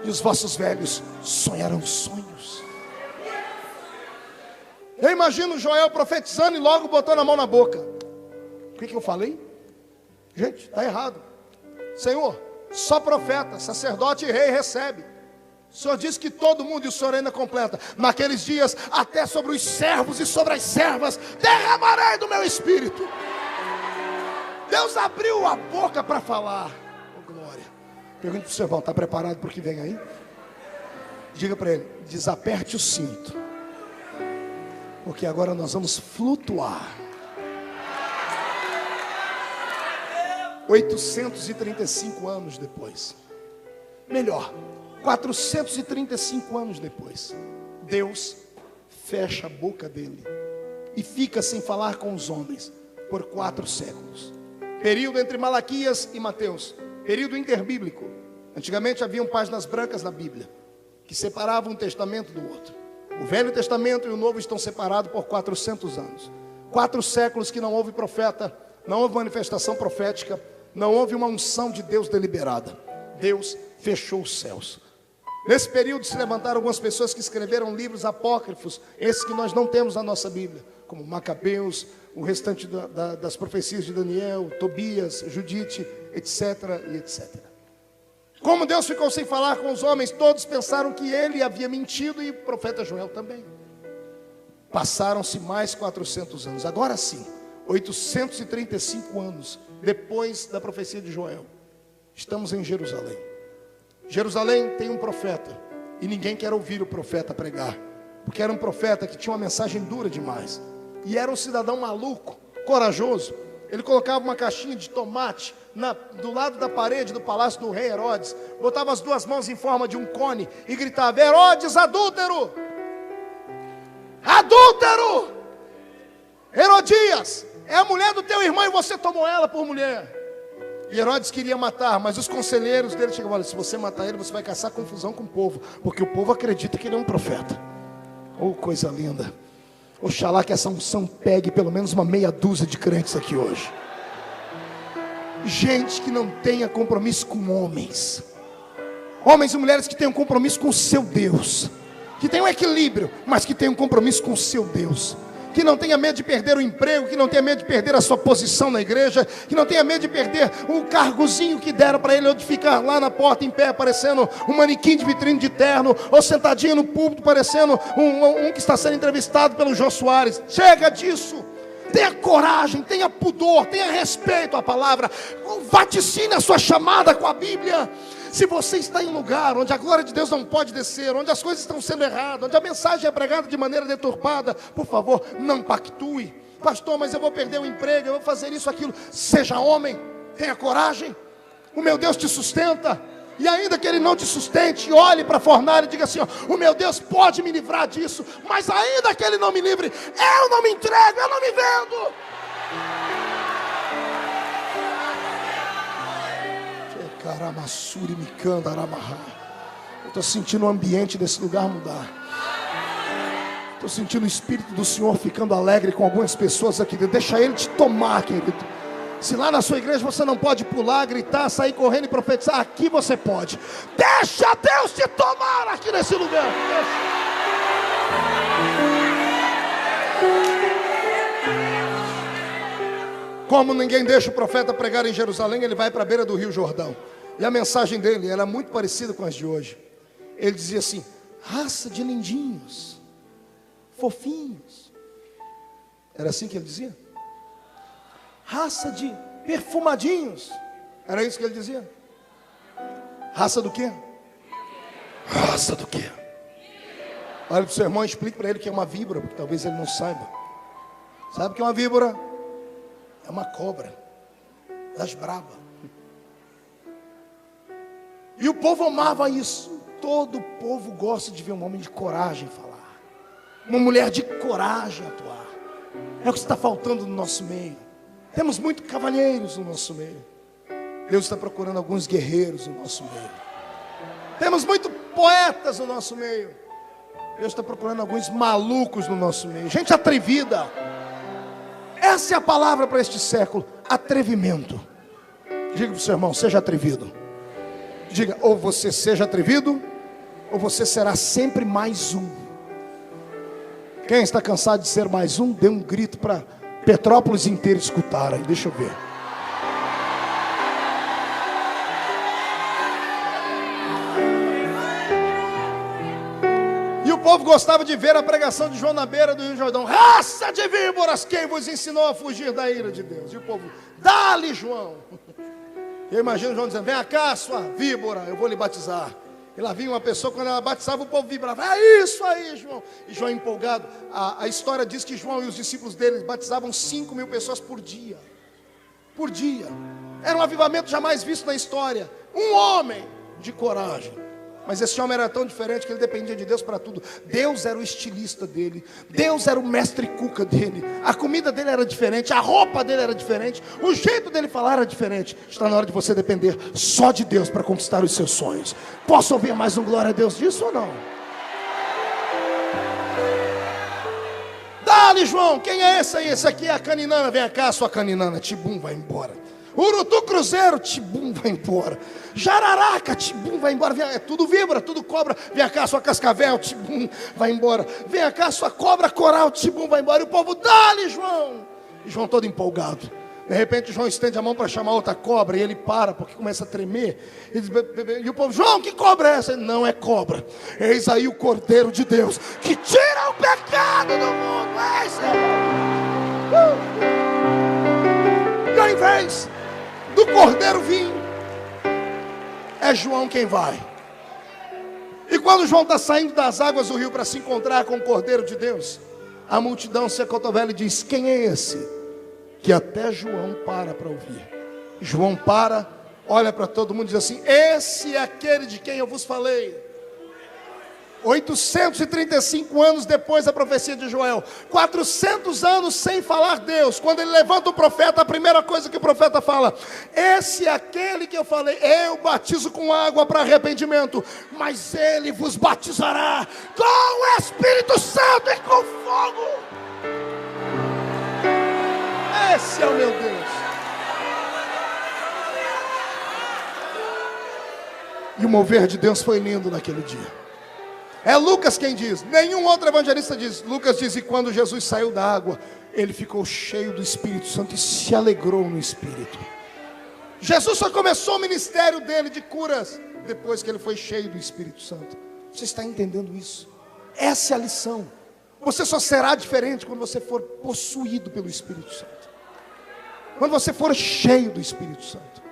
E os vossos velhos sonharão sonhos. Eu imagino Joel profetizando e logo botando a mão na boca. O que eu falei? Gente, está errado. Senhor, só profeta, sacerdote e rei recebe. O Senhor diz que todo mundo, e o Senhor ainda completa: naqueles dias, até sobre os servos e sobre as servas derramarei do meu Espírito. Deus abriu a boca para falar. Oh, glória. Pergunta para o seu irmão: está preparado para o que vem aí? Diga para ele: desaperte o cinto, porque agora nós vamos flutuar. 835 anos depois, melhor, 435 anos depois, Deus fecha a boca dele e fica sem falar com os homens por 4 séculos. Período entre Malaquias e Mateus, período interbíblico. Antigamente haviam páginas brancas na Bíblia que separavam um testamento do outro. O Velho Testamento e o Novo estão separados por 400 anos. 4 séculos que não houve profeta, não houve manifestação profética, não houve uma unção de Deus deliberada. Deus fechou os céus. Nesse período se levantaram algumas pessoas que escreveram livros apócrifos, esses que nós não temos na nossa Bíblia, como Macabeus, o restante das profecias de Daniel, Tobias, Judite, etc. e etc. Como Deus ficou sem falar com os homens, todos pensaram que ele havia mentido e o profeta Joel também. Passaram-se mais 400 anos, agora sim, 835 anos depois da profecia de Joel. Estamos em Jerusalém. Jerusalém tem um profeta, e ninguém quer ouvir o profeta pregar, porque era um profeta que tinha uma mensagem dura demais, e era um cidadão maluco, corajoso. Ele colocava uma caixinha de tomate do lado da parede do palácio do rei Herodes, botava as duas mãos em forma de um cone e gritava: Herodes, adúltero! Adúltero! Herodias, é a mulher do teu irmão e você tomou ela por mulher. E Herodes queria matar, mas os conselheiros dele chegavam: se você matar ele, você vai caçar confusão com o povo, porque o povo acredita que ele é um profeta. Oh, coisa linda. Oxalá que essa unção pegue pelo menos uma meia dúzia de crentes aqui hoje. Gente que não tenha compromisso com homens, homens e mulheres que tenham compromisso com o seu Deus, que tenham equilíbrio, mas que tenham compromisso com o seu Deus, que não tenha medo de perder o emprego, que não tenha medo de perder a sua posição na igreja, que não tenha medo de perder o cargozinho que deram para ele, ou de ficar lá na porta em pé, parecendo um manequim de vitrine de terno, ou sentadinho no púlpito, parecendo um que está sendo entrevistado pelo Jô Soares. Chega disso. Tenha coragem, tenha pudor, tenha respeito à palavra, vaticine a sua chamada com a Bíblia. Se você está em um lugar onde a glória de Deus não pode descer, onde as coisas estão sendo erradas, onde a mensagem é pregada de maneira deturpada, por favor, não pactue. Pastor, mas eu vou perder o emprego, eu vou fazer isso, aquilo. Seja homem, tenha coragem. O meu Deus te sustenta. E ainda que Ele não te sustente, olhe para a fornalha e diga assim: ó, o meu Deus pode me livrar disso, mas ainda que Ele não me livre, eu não me entrego, eu não me vendo. Eu estou sentindo o ambiente desse lugar mudar. Estou sentindo o Espírito do Senhor ficando alegre com algumas pessoas aqui. Deixa Ele te tomar, querido. Se lá na sua igreja você não pode pular, gritar, sair correndo e profetizar, aqui você pode. Deixa Deus te tomar aqui nesse lugar. Como ninguém deixa o profeta pregar em Jerusalém, ele vai para a beira do Rio Jordão. E a mensagem dele era muito parecida com as de hoje. Ele dizia assim: raça de lindinhos, fofinhos. Era assim que ele dizia? Raça de perfumadinhos. Era isso que ele dizia? Raça do quê? Raça do quê? Olha para o seu irmão e explique para ele que é uma víbora, porque talvez ele não saiba. Sabe o que é uma víbora? É uma cobra das bravas. E o povo amava isso. Todo o povo gosta de ver um homem de coragem falar, uma mulher de coragem atuar. É o que está faltando no nosso meio. Temos muitos cavalheiros no nosso meio. Deus está procurando alguns guerreiros no nosso meio. Temos muitos poetas no nosso meio. Deus está procurando alguns malucos no nosso meio. Gente atrevida. Essa é a palavra para este século: atrevimento. Diga para o seu irmão: seja atrevido. Diga: ou você seja atrevido, ou você será sempre mais um. Quem está cansado de ser mais um, dê um grito para Petrópolis inteira escutar aí. Deixa eu ver. E o povo gostava de ver a pregação de João na beira do Rio Jordão. Raça de víboras, quem vos ensinou a fugir da ira de Deus? E o povo: dá-lhe, João. Eu imagino João dizendo: vem cá, sua víbora, eu vou lhe batizar. E lá vinha uma pessoa, quando ela batizava, o povo vibrava: é isso aí, João. E João empolgado. A história diz que João e os discípulos dele batizavam 5.000 pessoas por dia. Por dia. Era um avivamento jamais visto na história. Um homem de coragem. Mas esse homem era tão diferente que ele dependia de Deus para tudo. Deus era o estilista dele. Deus era o mestre cuca dele. A comida dele era diferente. A roupa dele era diferente. O jeito dele falar era diferente. Está na hora de você depender só de Deus para conquistar os seus sonhos. Posso ouvir mais um glória a Deus disso ou não? Dá-lhe, João. Quem é esse aí? Esse aqui é a caninana. Vem cá, sua caninana. Tibum, vai embora. Urutu Cruzeiro, tibum, vai embora. Jararaca, tibum, vai embora. Vem, tudo vibra, tudo cobra. Vem cá, sua cascavel, tibum, vai embora. Vem cá, sua cobra coral, tibum, vai embora. E o povo, dá-lhe, João. E João todo empolgado. De repente João estende a mão para chamar outra cobra. E ele para, porque começa a tremer. E o povo, João, que cobra é essa? Ele, não é cobra. Eis aí o Cordeiro de Deus, que tira o pecado do mundo. E ao invés do Cordeiro vir, é João quem vai. E quando João está saindo das águas do rio para se encontrar com o Cordeiro de Deus, a multidão se acotovela e diz, quem é esse? Que até João para ouvir. João para, olha para todo mundo e diz assim, esse é aquele de quem eu vos falei. 835 anos depois da profecia de Joel, 400 anos sem falar Deus. Quando ele levanta o profeta, a primeira coisa que o profeta fala, esse é aquele que eu falei, eu batizo com água para arrependimento, mas ele vos batizará com o Espírito Santo e com fogo. Esse é o meu Deus. E o mover de Deus foi lindo naquele dia. É Lucas quem diz, nenhum outro evangelista diz. Lucas diz, e quando Jesus saiu da água, ele ficou cheio do Espírito Santo e se alegrou no Espírito. Jesus só começou o ministério dele de curas depois que ele foi cheio do Espírito Santo. Você está entendendo isso? Essa é a lição. Você só será diferente quando você for possuído pelo Espírito Santo, quando você for cheio do Espírito Santo.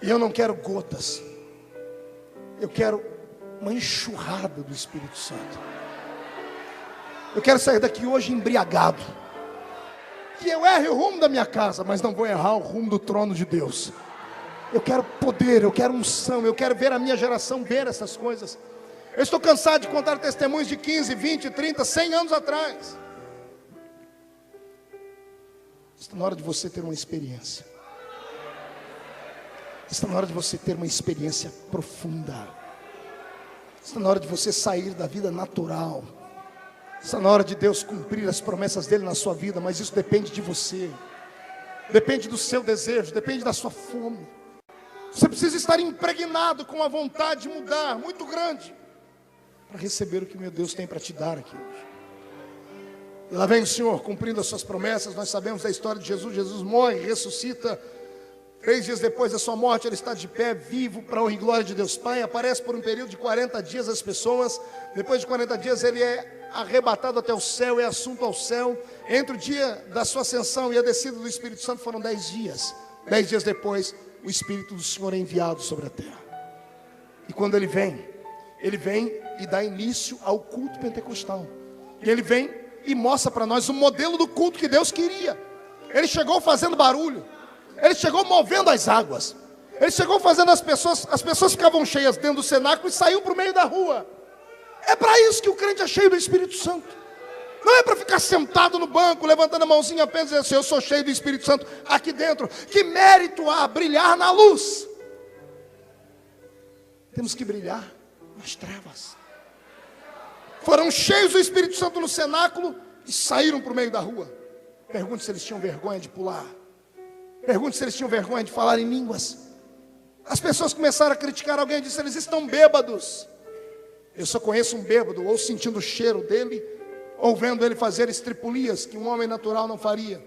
E eu não quero gotas, eu quero uma enxurrada do Espírito Santo. Eu quero sair daqui hoje embriagado. Que eu erre o rumo da minha casa, mas não vou errar o rumo do trono de Deus. Eu quero poder, eu quero unção, eu quero ver a minha geração ver essas coisas. Eu estou cansado de contar testemunhos de 15, 20, 30, 100 anos atrás. Está na hora de você ter uma experiência. Está na hora de você ter uma experiência profunda. Está na hora de você sair da vida natural. Está na hora de Deus cumprir as promessas dele na sua vida. Mas isso depende de você. Depende do seu desejo, depende da sua fome. Você precisa estar impregnado com a vontade de mudar, muito grande, para receber o que meu Deus tem para te dar aqui hoje. E lá vem o Senhor cumprindo as suas promessas. Nós sabemos da história de Jesus. Jesus morre, ressuscita. 3 dias depois da sua morte, ele está de pé, vivo, para a honra e glória de Deus Pai. Aparece por um período de 40 dias às pessoas. Depois de 40 dias, ele é arrebatado até o céu, é assunto ao céu. Entre o dia da sua ascensão e a descida do Espírito Santo foram 10 dias. 10 dias depois, o Espírito do Senhor é enviado sobre a terra. E quando ele vem e dá início ao culto pentecostal. E ele vem e mostra para nós o modelo do culto que Deus queria. Ele chegou fazendo barulho. Ele chegou movendo as águas. Ele chegou fazendo as pessoas ficavam cheias dentro do cenáculo e saiu para o meio da rua. É para isso que o crente é cheio do Espírito Santo. Não é para ficar sentado no banco, levantando a mãozinha apenas e dizer assim, eu sou cheio do Espírito Santo aqui dentro. Que mérito há brilhar na luz? Temos que brilhar nas trevas. Foram cheios do Espírito Santo no cenáculo e saíram para o meio da rua. Pergunte se eles tinham vergonha de pular. Pergunte se eles tinham vergonha de falar em línguas. As pessoas começaram a criticar alguém e disseram, eles estão bêbados. Eu só conheço um bêbado, ou sentindo o cheiro dele, ou vendo ele fazer estripulias que um homem natural não faria.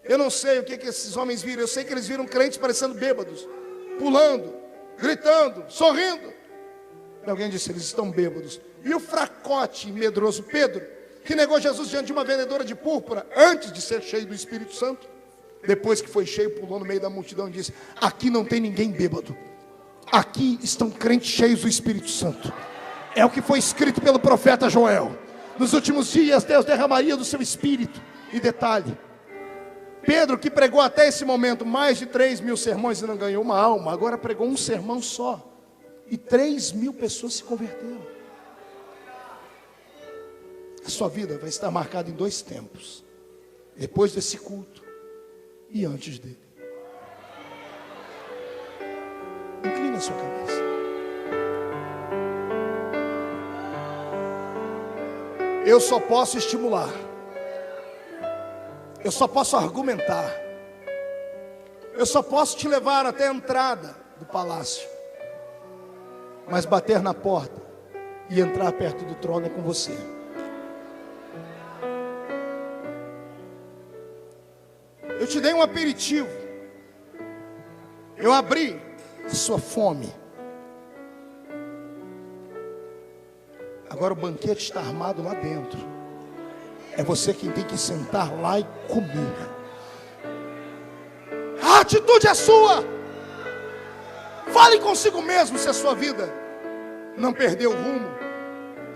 Eu não sei o que esses homens viram. Eu sei que eles viram crentes parecendo bêbados, pulando, gritando, sorrindo. E alguém disse, eles estão bêbados. E o fracote medroso Pedro, que negou Jesus diante de uma vendedora de púrpura, antes de ser cheio do Espírito Santo, depois que foi cheio, pulou no meio da multidão e disse, aqui não tem ninguém bêbado, aqui estão crentes cheios do Espírito Santo. É o que foi escrito pelo profeta Joel. Nos últimos dias Deus derramaria do seu Espírito. E detalhe, Pedro, que pregou até esse momento mais de 3.000 sermões e não ganhou uma alma, agora pregou um sermão só, e 3.000 pessoas se converteram. A sua vida vai estar marcada em 2 tempos: depois desse culto e antes dele. Inclina a sua cabeça. Eu só posso estimular, eu só posso argumentar Eu só posso te levar até a entrada do palácio, mas bater na porta e entrar perto do trono é com você. Eu te dei um aperitivo. Eu abri a sua fome. Agora o banquete está armado lá dentro. É você quem tem que sentar lá e comer. A atitude é sua. Fale consigo mesmo se a sua vida não perdeu o rumo,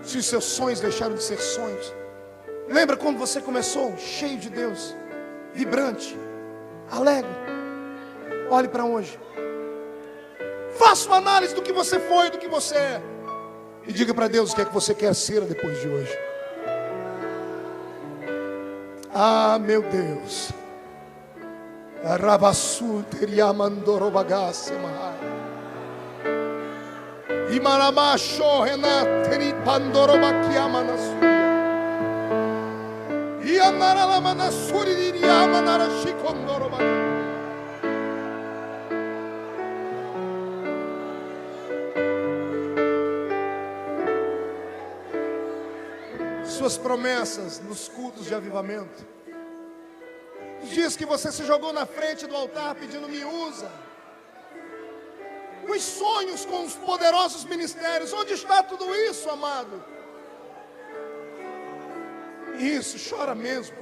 se os seus sonhos deixaram de ser sonhos. Lembra quando você começou cheio de Deus, vibrante, alegre? Olhe para hoje. Faça uma análise do que você foi, do que você é, e diga para Deus o que é que você quer ser depois de hoje. Ah, meu Deus. Rabassu teria mandorobagasse mahai. Imaramacho renateri pandorobakiamanasuya. Ianaralamanasuri diriamanarashikondorobaga. Suas promessas nos cultos de avivamento, os dias que você se jogou na frente do altar pedindo me usa, os sonhos com os poderosos ministérios, onde está tudo isso, amado? Isso, chora mesmo,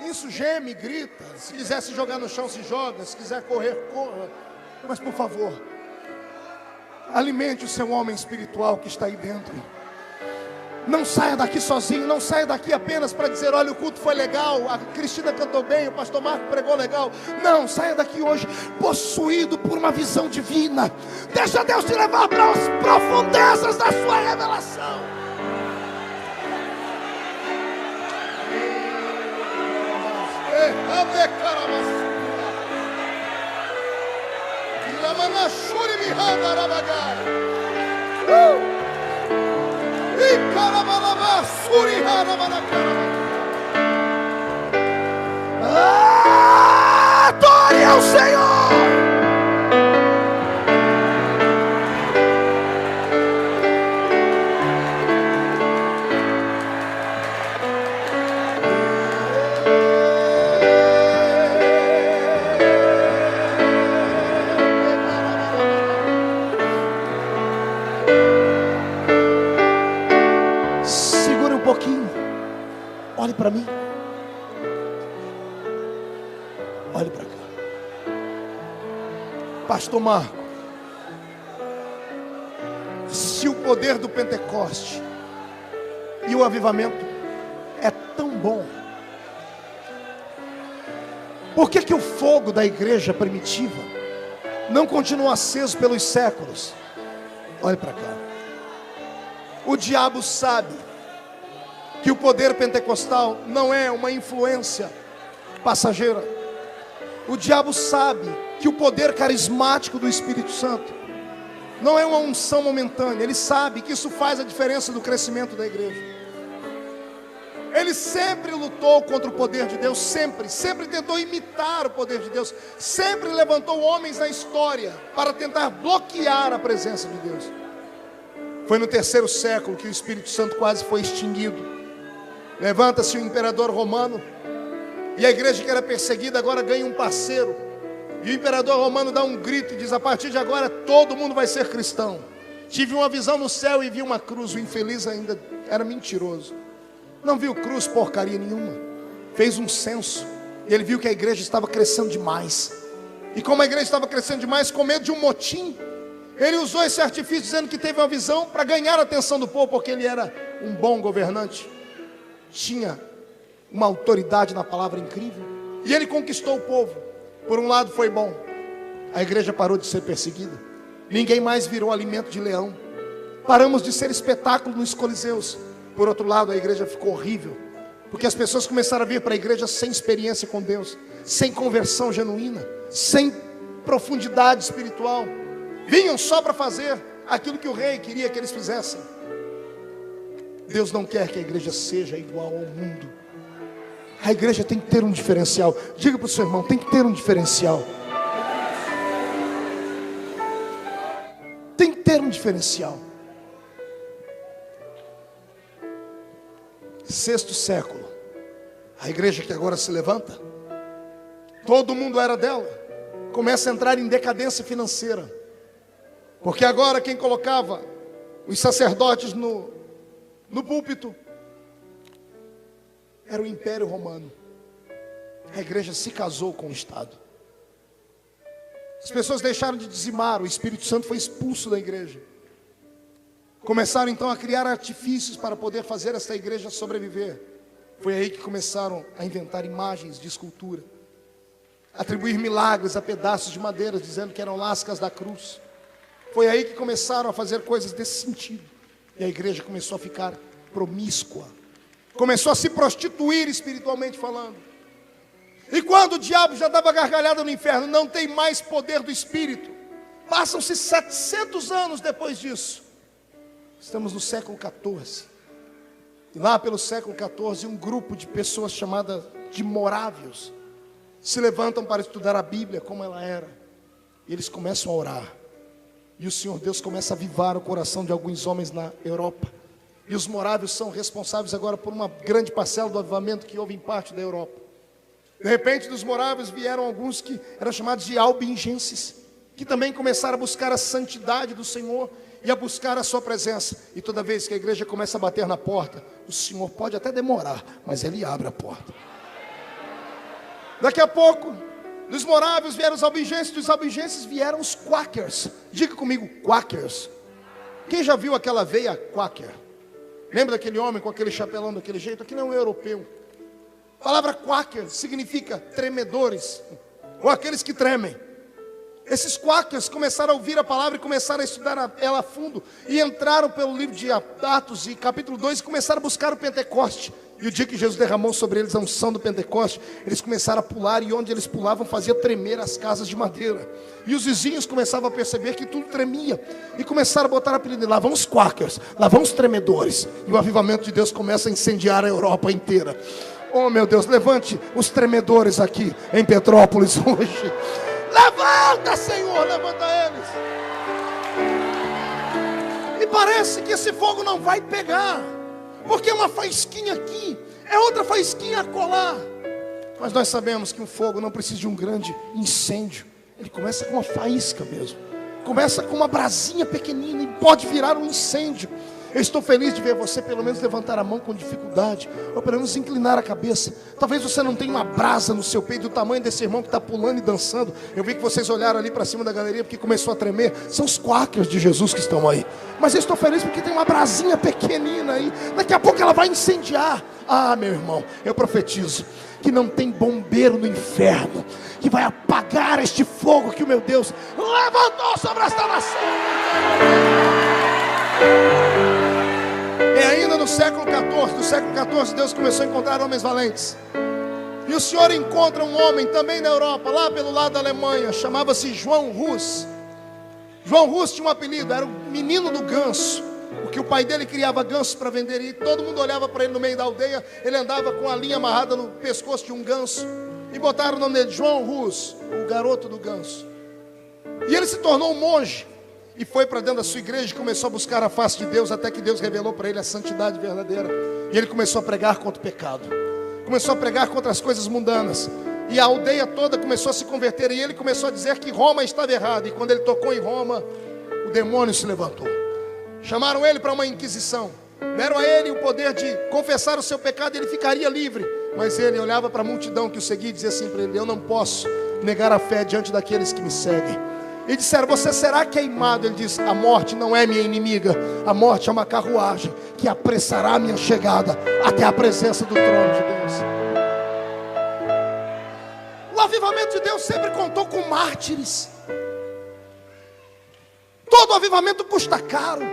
isso, geme, grita. Se quiser se jogar no chão, se joga. Se quiser correr, corra. Mas por favor, alimente o seu homem espiritual que está aí dentro. Não saia daqui sozinho, não saia daqui apenas para dizer: olha, o culto foi legal, a Cristina cantou bem, o pastor Marco pregou legal. Não, saia daqui hoje possuído por uma visão divina. Deixa Deus te levar para as profundezas da sua revelação. Adore ao Senhor. Segure um pouquinho. Olhe para mim. Olhe para cá. Pastor Marco, se o poder do Pentecoste e o avivamento é tão bom, por que que o fogo da igreja primitiva não continua aceso pelos séculos? Olhe para cá. O diabo sabe que o poder pentecostal não é uma influência passageira. O diabo sabe que o poder carismático do Espírito Santo não é uma unção momentânea. Ele sabe que isso faz a diferença do crescimento da igreja. Ele sempre lutou contra o poder de Deus, sempre tentou imitar o poder de Deus, sempre levantou homens na história para tentar bloquear a presença de Deus. Foi no 3º século que o Espírito Santo quase foi extinguido. Levanta-se o imperador romano, e a igreja que era perseguida agora ganha um parceiro. E o imperador romano dá um grito e diz: a partir de agora todo mundo vai ser cristão. Tive uma visão no céu e vi uma cruz. O infeliz ainda era mentiroso, não viu cruz porcaria nenhuma. Fez um censo e ele viu que a igreja estava crescendo demais. E como a igreja estava crescendo demais, com medo de um motim, ele usou esse artifício dizendo que teve uma visão para ganhar a atenção do povo, porque ele era um bom governante, tinha uma autoridade na palavra incrível, e ele conquistou o povo. Por um lado foi bom, a igreja parou de ser perseguida, ninguém mais virou alimento de leão, paramos de ser espetáculo nos coliseus. Por outro lado, a igreja ficou horrível, porque as pessoas começaram a vir para a igreja sem experiência com Deus, sem conversão genuína, sem profundidade espiritual. Vinham só para fazer aquilo que o rei queria que eles fizessem. Deus não quer que a igreja seja igual ao mundo. A igreja tem que ter um diferencial. Diga para o seu irmão, tem que ter um diferencial. Tem que ter um diferencial. 6º século, a igreja que agora se levanta, todo mundo era dela, começa a entrar em decadência financeira, porque agora quem colocava os sacerdotes no púlpito era o Império Romano. A igreja se casou com o Estado. As pessoas deixaram de dizimar, o Espírito Santo foi expulso da igreja. Começaram então a criar artifícios para poder fazer essa igreja sobreviver. Foi aí que começaram a inventar imagens de escultura, atribuir milagres a pedaços de madeira, dizendo que eram lascas da cruz. Foi aí que começaram a fazer coisas desse sentido. E a igreja começou a ficar promíscua, começou a se prostituir espiritualmente falando. E quando o diabo já dava gargalhada no inferno, não tem mais poder do Espírito. Passam-se 700 anos depois disso. Estamos no século XIV. E lá pelo século XIV, um grupo de pessoas chamadas de morávios se levantam para estudar a Bíblia como ela era. E eles começam a orar. E o Senhor Deus começa a avivar o coração de alguns homens na Europa. E os morávios são responsáveis agora por uma grande parcela do avivamento que houve em parte da Europa. De repente, dos morávios vieram alguns que eram chamados de albingenses, que também começaram a buscar a santidade do Senhor e a buscar a sua presença. E toda vez que a igreja começa a bater na porta, o Senhor pode até demorar, mas Ele abre a porta. Daqui a pouco, dos morávios vieram os albigenses, dos albigenses vieram os quakers. Diga comigo, quakers. Quem já viu aquela veia quaker? Lembra daquele homem com aquele chapelão daquele jeito? Aquele é um europeu. A palavra quaker significa tremedores, ou aqueles que tremem. Esses quakers começaram a ouvir a palavra e começaram a estudar ela a fundo. E entraram pelo livro de Atos e capítulo 2 e começaram a buscar o Pentecoste. E o dia que Jesus derramou sobre eles a unção do Pentecoste, eles começaram a pular, e onde eles pulavam fazia tremer as casas de madeira. E os vizinhos começavam a perceber que tudo tremia, e começaram a botar apelido: lá vão os quakers, lá vão os tremedores. E o avivamento de Deus começa a incendiar a Europa inteira. Oh meu Deus, levante os tremedores aqui em Petrópolis hoje. Levanta, Senhor, levanta eles. E parece que esse fogo não vai pegar, porque uma faísquinha aqui é outra faísquinha acolá. Mas nós sabemos que um fogo não precisa de um grande incêndio. Ele começa com uma faísca mesmo, começa com uma brasinha pequenina e pode virar um incêndio. Eu estou feliz de ver você pelo menos levantar a mão com dificuldade, ou pelo menos inclinar a cabeça. Talvez você não tenha uma brasa no seu peito do tamanho desse irmão que está pulando e dançando. Eu vi que vocês olharam ali para cima da galeria porque começou a tremer. São os quakers de Jesus que estão aí. Mas eu estou feliz porque tem uma brasinha pequenina aí. Daqui a pouco ela vai incendiar. Ah, meu irmão, eu profetizo que não tem bombeiro no inferno que vai apagar este fogo que o meu Deus levantou sobre esta nação. E ainda no século XIV, Deus começou a encontrar homens valentes. E o Senhor encontra um homem também na Europa, lá pelo lado da Alemanha, chamava-se João Rus. João Rus tinha um apelido, era o menino do ganso, porque o pai dele criava gansos para vender, e todo mundo olhava para ele no meio da aldeia. Ele andava com a linha amarrada no pescoço de um ganso, e botaram o nome dele, João Rus, o garoto do ganso. E ele se tornou um monge, e foi para dentro da sua igreja e começou a buscar a face de Deus, até que Deus revelou para ele a santidade verdadeira. E ele começou a pregar contra o pecado, começou a pregar contra as coisas mundanas. E a aldeia toda começou a se converter, e ele começou a dizer que Roma estava errada. E quando ele tocou em Roma, o demônio se levantou. Chamaram ele para uma inquisição, deram a ele o poder de confessar o seu pecado e ele ficaria livre. Mas ele olhava para a multidão que o seguia e dizia assim para ele: eu não posso negar a fé diante daqueles que me seguem. E disseram: você será queimado. Ele disse: a morte não é minha inimiga, a morte é uma carruagem que apressará a minha chegada até a presença do trono de Deus. O avivamento de Deus sempre contou com mártires. Todo avivamento custa caro,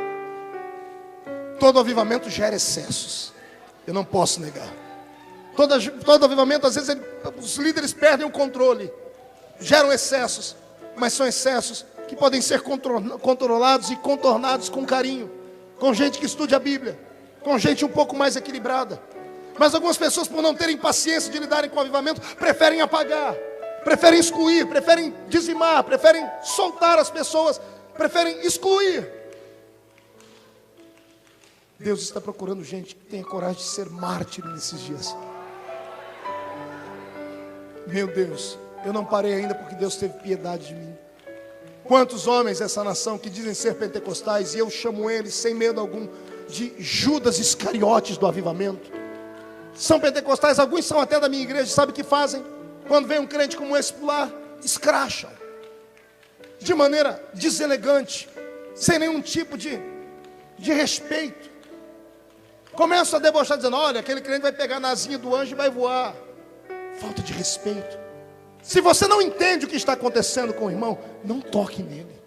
todo avivamento gera excessos. Eu não posso negar. Todo avivamento, às vezes os líderes perdem o controle, geram excessos. Mas são excessos que podem ser controlados e contornados com carinho, com gente que estude a Bíblia, com gente um pouco mais equilibrada. Mas algumas pessoas, por não terem paciência de lidarem com o avivamento, preferem apagar, preferem excluir, preferem dizimar, preferem soltar as pessoas, preferem excluir. Deus está procurando gente que tenha coragem de ser mártir nesses dias. Meu Deus, eu não parei ainda porque Deus teve piedade de mim. Quantos homens dessa nação que dizem ser pentecostais, e eu chamo eles sem medo algum de Judas Iscariotes do avivamento. São pentecostais, alguns são até da minha igreja, sabe o que fazem? Quando vem um crente como esse pular, escracham de maneira deselegante, sem nenhum tipo de respeito. Começam a debochar dizendo: olha, aquele crente vai pegar na asinha do anjo e vai voar. Falta de respeito. Se você não entende o que está acontecendo com o irmão, não toque nele.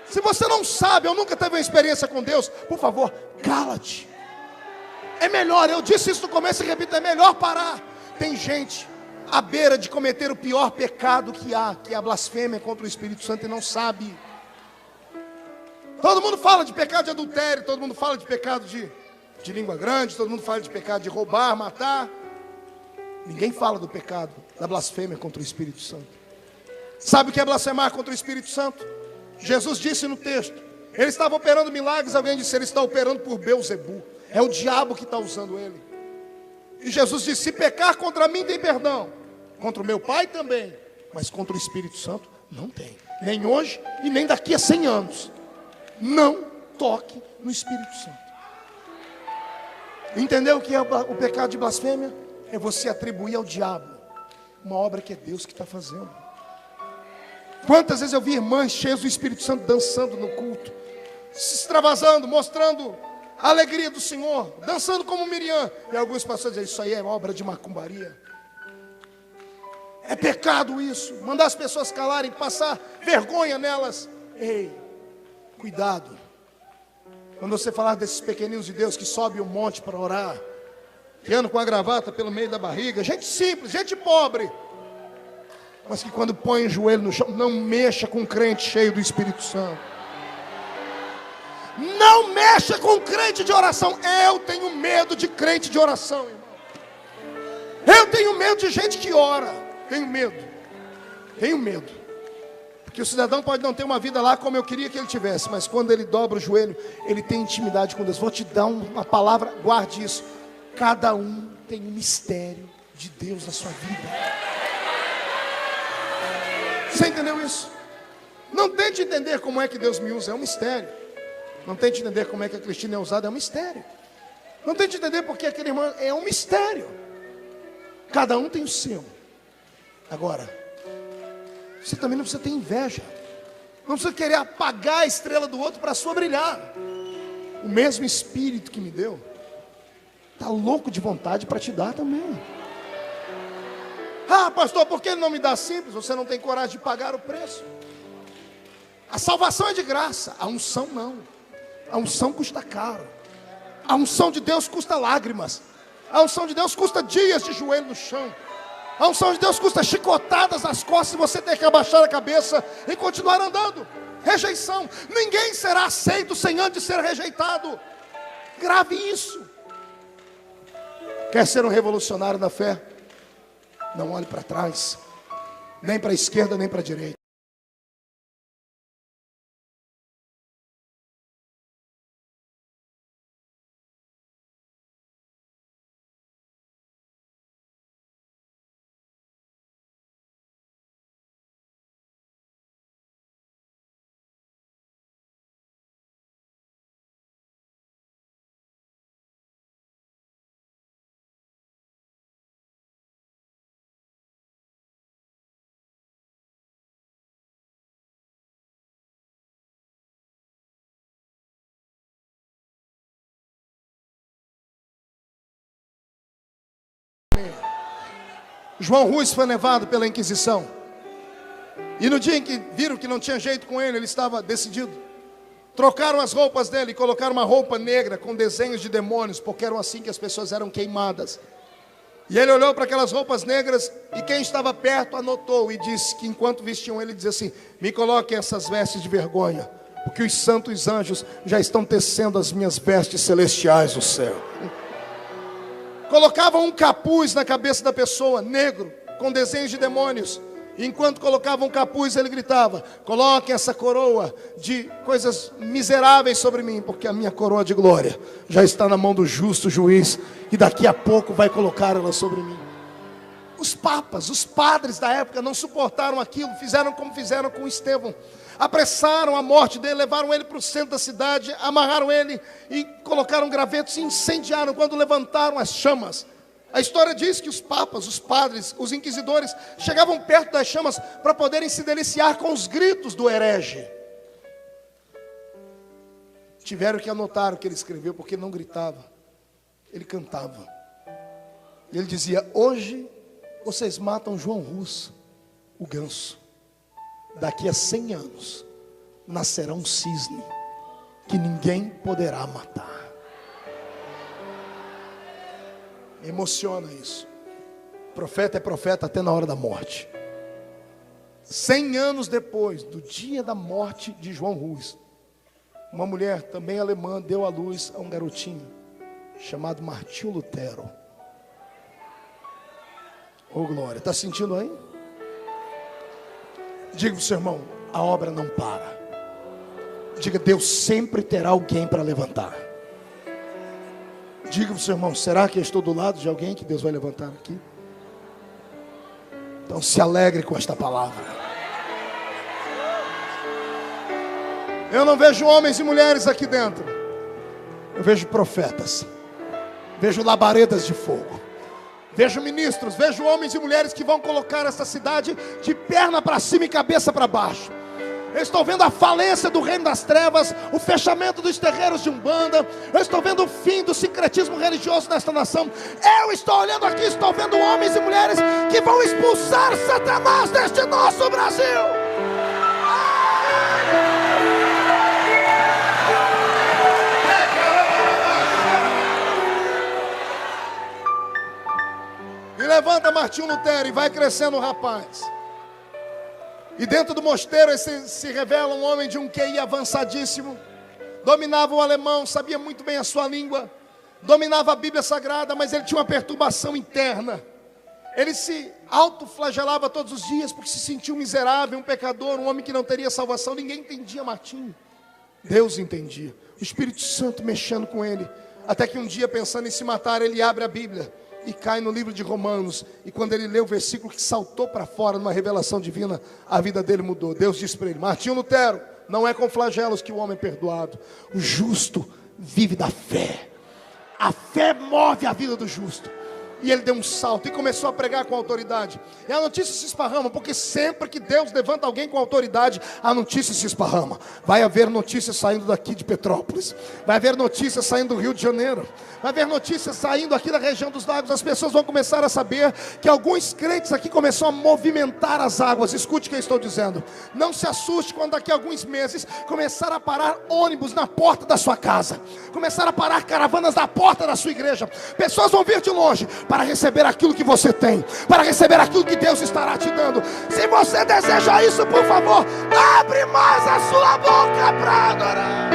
Se você não sabe, ou nunca teve uma experiência com Deus, por favor, cala-te. É melhor, eu disse isso no começo e repito, é melhor parar. Tem gente à beira de cometer o pior pecado que é a blasfêmia contra o Espírito Santo e não sabe. Todo mundo fala de pecado de adultério, todo mundo fala de pecado de língua grande, todo mundo fala de pecado de roubar, matar. Ninguém fala do pecado da blasfêmia contra o Espírito Santo. Sabe o que é blasfemar contra o Espírito Santo? Jesus disse no texto, ele estava operando milagres, alguém disse, ele está operando por Beelzebu. É o diabo que está usando ele. E Jesus disse, se pecar contra mim tem perdão, contra o meu Pai também, mas contra o Espírito Santo não tem. Nem hoje e nem daqui a 100 anos. Não toque no Espírito Santo. Entendeu o que é o pecado de blasfêmia? É você atribuir ao diabo uma obra que é Deus que está fazendo. Quantas vezes eu vi irmãs cheias do Espírito Santo dançando no culto, se extravasando, mostrando a alegria do Senhor, dançando como Miriam. E alguns pastores dizem, isso aí é obra de macumbaria. É pecado isso, mandar as pessoas calarem, passar vergonha nelas. Ei, cuidado. Quando você falar desses pequeninos de Deus que sobem um monte para orar, que andam com a gravata pelo meio da barriga, gente simples, gente pobre, mas que quando põe o joelho no chão, não mexa com um crente cheio do Espírito Santo. Não mexa com crente de oração. Eu tenho medo de crente de oração, irmão. Eu tenho medo de gente que ora. Tenho medo. Tenho medo. Porque o cidadão pode não ter uma vida lá como eu queria que ele tivesse, mas quando ele dobra o joelho, ele tem intimidade com Deus. Vou te dar uma palavra, guarde isso. Cada um tem um mistério de Deus na sua vida. Você entendeu isso? Não tente entender como é que Deus me usa, é um mistério. Não tente entender como é que a Cristina é usada, é um mistério. Não tente entender porque aquele irmão é um mistério. Cada um tem o seu. Agora, você também não precisa ter inveja. Não precisa querer apagar a estrela do outro para a sua brilhar. O mesmo Espírito que me deu está louco de vontade para te dar também. Ah, pastor, por que ele não me dá simples? Você não tem coragem de pagar o preço. A salvação é de graça, a unção não. A unção custa caro. A unção de Deus custa lágrimas. A unção de Deus custa dias de joelho no chão. A unção de Deus custa chicotadas nas costas e você ter que abaixar a cabeça e continuar andando. Rejeição. Ninguém será aceito sem antes ser rejeitado. Grave isso. Quer ser um revolucionário da fé? Não olhe para trás, nem para a esquerda, nem para a direita. João Rus foi levado pela Inquisição. E no dia em que viram que não tinha jeito com ele, ele estava decidido. Trocaram as roupas dele e colocaram uma roupa negra com desenhos de demônios, porque eram assim que as pessoas eram queimadas. E ele olhou para aquelas roupas negras e quem estava perto anotou e disse que enquanto vestiam ele, dizia assim: me coloquem essas vestes de vergonha, porque os santos anjos já estão tecendo as minhas vestes celestiais no céu. Colocavam um capuz na cabeça da pessoa, negro, com desenhos de demônios. E enquanto colocavam um capuz, ele gritava: coloquem essa coroa de coisas miseráveis sobre mim, porque a minha coroa de glória já está na mão do justo juiz, e daqui a pouco vai colocar ela sobre mim. Os papas, os padres da época não suportaram aquilo, fizeram como fizeram com Estevão. Apressaram a morte dele, levaram ele para o centro da cidade, amarraram ele e colocaram gravetos e incendiaram quando levantaram as chamas. A história diz que os papas, os padres, os inquisidores chegavam perto das chamas para poderem se deliciar com os gritos do herege. Tiveram que anotar o que ele escreveu, porque ele não gritava, ele cantava. E ele dizia: hoje vocês matam João Russo, o ganso. Daqui a 100 anos nascerá um cisne que ninguém poderá matar. Emociona isso. Profeta é profeta até na hora da morte. 100 anos depois do dia da morte de João Russo, uma mulher também alemã deu à luz a um garotinho chamado Martinho Lutero. Oh glória, está sentindo aí? Diga para o seu irmão: a obra não para. Diga: Deus sempre terá alguém para levantar. Diga para o seu irmão: será que eu estou do lado de alguém que Deus vai levantar aqui? Então se alegre com esta palavra. Eu não vejo homens e mulheres aqui dentro, eu vejo profetas, vejo labaredas de fogo, vejo ministros, vejo homens e mulheres que vão colocar essa cidade de perna para cima e cabeça para baixo. Eu estou vendo a falência do reino das trevas, o fechamento dos terreiros de Umbanda. Eu estou vendo o fim do sincretismo religioso nesta nação. Eu estou olhando aqui, estou vendo homens e mulheres que vão expulsar Satanás deste nosso Brasil. E levanta Martinho Lutero e vai crescendo o rapaz. E dentro do mosteiro se revela um homem de um QI avançadíssimo. Dominava o alemão, sabia muito bem a sua língua, dominava a Bíblia Sagrada, mas ele tinha uma perturbação interna. Ele se autoflagelava todos os dias porque se sentia um miserável, um pecador, um homem que não teria salvação. Ninguém entendia Martinho. Deus entendia. O Espírito Santo mexendo com ele. Até que um dia, pensando em se matar, ele abre a Bíblia e cai no livro de Romanos. E quando ele lê o versículo que saltou para fora numa revelação divina, a vida dele mudou. Deus disse para ele: Martinho Lutero, não é com flagelos que o homem é perdoado. O justo vive da fé. A fé move a vida do justo. E ele deu um salto e começou a pregar com autoridade. E a notícia se esparrama, porque sempre que Deus levanta alguém com autoridade, a notícia se esparrama. Vai haver notícias saindo daqui de Petrópolis, vai haver notícias saindo do Rio de Janeiro, vai haver notícias saindo aqui da região dos lagos. As pessoas vão começar a saber que alguns crentes aqui começaram a movimentar as águas. Escute o que eu estou dizendo. Não se assuste quando daqui a alguns meses começar a parar ônibus na porta da sua casa, começar a parar caravanas na porta da sua igreja. Pessoas vão vir de longe para receber aquilo que você tem, para receber aquilo que Deus estará te dando. Se você deseja isso, por favor, abre mais a sua boca para adorar.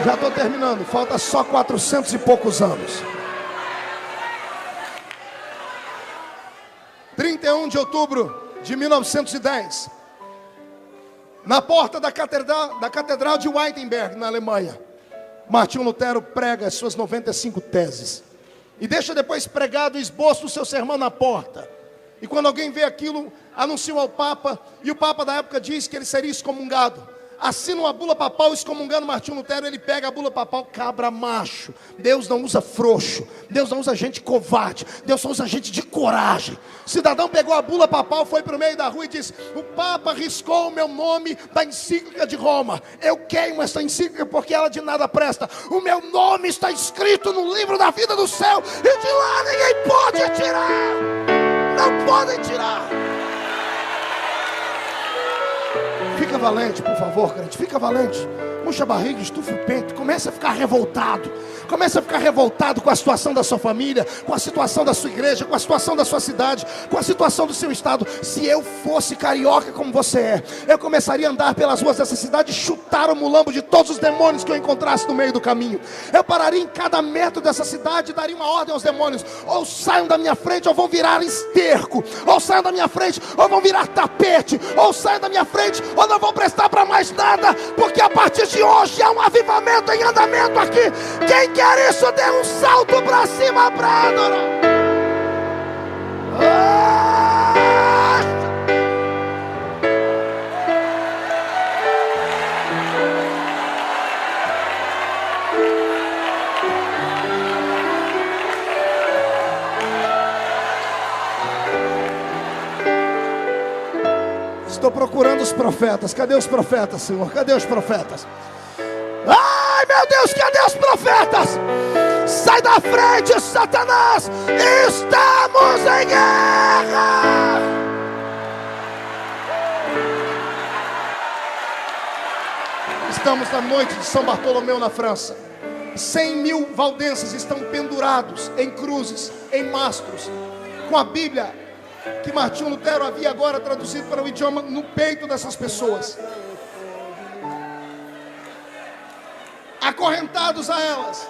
Já estou terminando, falta só 400 e poucos anos. 31 de outubro de 1910, na porta da catedral de Wittenberg, na Alemanha, Martinho Lutero prega as suas 95 teses. E deixa depois pregado o esboço do seu sermão na porta. E quando alguém vê aquilo, anuncia ao Papa. E o Papa da época diz que ele seria excomungado. Assina uma bula papal excomungando Martinho Lutero. Ele pega a bula papal: cabra macho. Deus não usa frouxo, Deus não usa gente covarde, Deus só usa gente de coragem. O cidadão pegou a bula papal, foi para o meio da rua e disse: o Papa riscou o meu nome da encíclica de Roma. Eu queimo essa encíclica porque ela de nada presta. O meu nome está escrito no livro da vida do céu, e de lá ninguém pode tirar. Não podem tirar. Fica valente, por favor, crente. Fica valente. Murcha a barriga, estufa o peito. Comece a ficar revoltado. Comece a ficar revoltado com a situação da sua família, com a situação da sua igreja, com a situação da sua cidade, com a situação do seu estado. Se eu fosse carioca como você é, eu começaria a andar pelas ruas dessa cidade e chutar o mulambo de todos os demônios que eu encontrasse no meio do caminho. Eu pararia em cada metro dessa cidade e daria uma ordem aos demônios: ou saiam da minha frente ou vão virar esterco, ou saiam da minha frente ou vão virar tapete, ou saiam da minha frente ou não vão prestar para mais nada, porque a partir de hoje há um avivamento em andamento aqui. Quem quer isso, dê um salto para cima para adorar. Estou procurando os profetas. Cadê os profetas, Senhor? Cadê os profetas? Ai, meu Deus, cadê os profetas? Sai da frente, Satanás! Estamos em guerra! Estamos na noite de São Bartolomeu, na França. 100.000 valdenses estão pendurados em cruzes, em mastros, com a Bíblia que Martinho Lutero havia agora traduzido para o idioma no peito dessas pessoas, acorrentados a elas,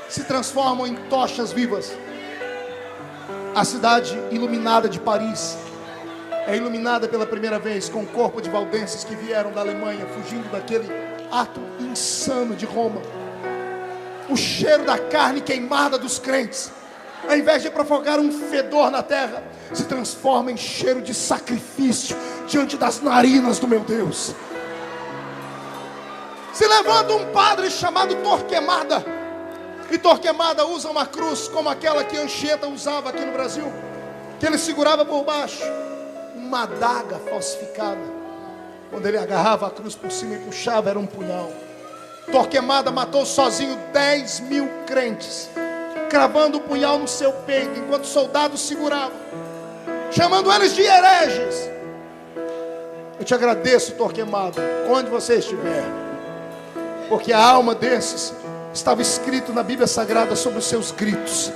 se transformam em tochas vivas. A cidade iluminada de Paris é iluminada pela primeira vez com o corpo de valdenses que vieram da Alemanha, fugindo daquele ato insano de Roma. O cheiro da carne queimada dos crentes, ao invés de provocar um fedor na terra, se transforma em cheiro de sacrifício diante das narinas do meu Deus. Se levanta um padre chamado Torquemada, e Torquemada usa uma cruz como aquela que Anchieta usava aqui no Brasil, que ele segurava por baixo uma adaga falsificada. Quando ele agarrava a cruz por cima e puxava, era um punhal. Torquemada matou sozinho 10.000 crentes, cravando o punhal no seu peito, enquanto os soldados seguravam, chamando eles de hereges. Eu te agradeço, Torquemada, onde você estiver, porque a alma desses estava escrito na Bíblia Sagrada sobre os seus gritos.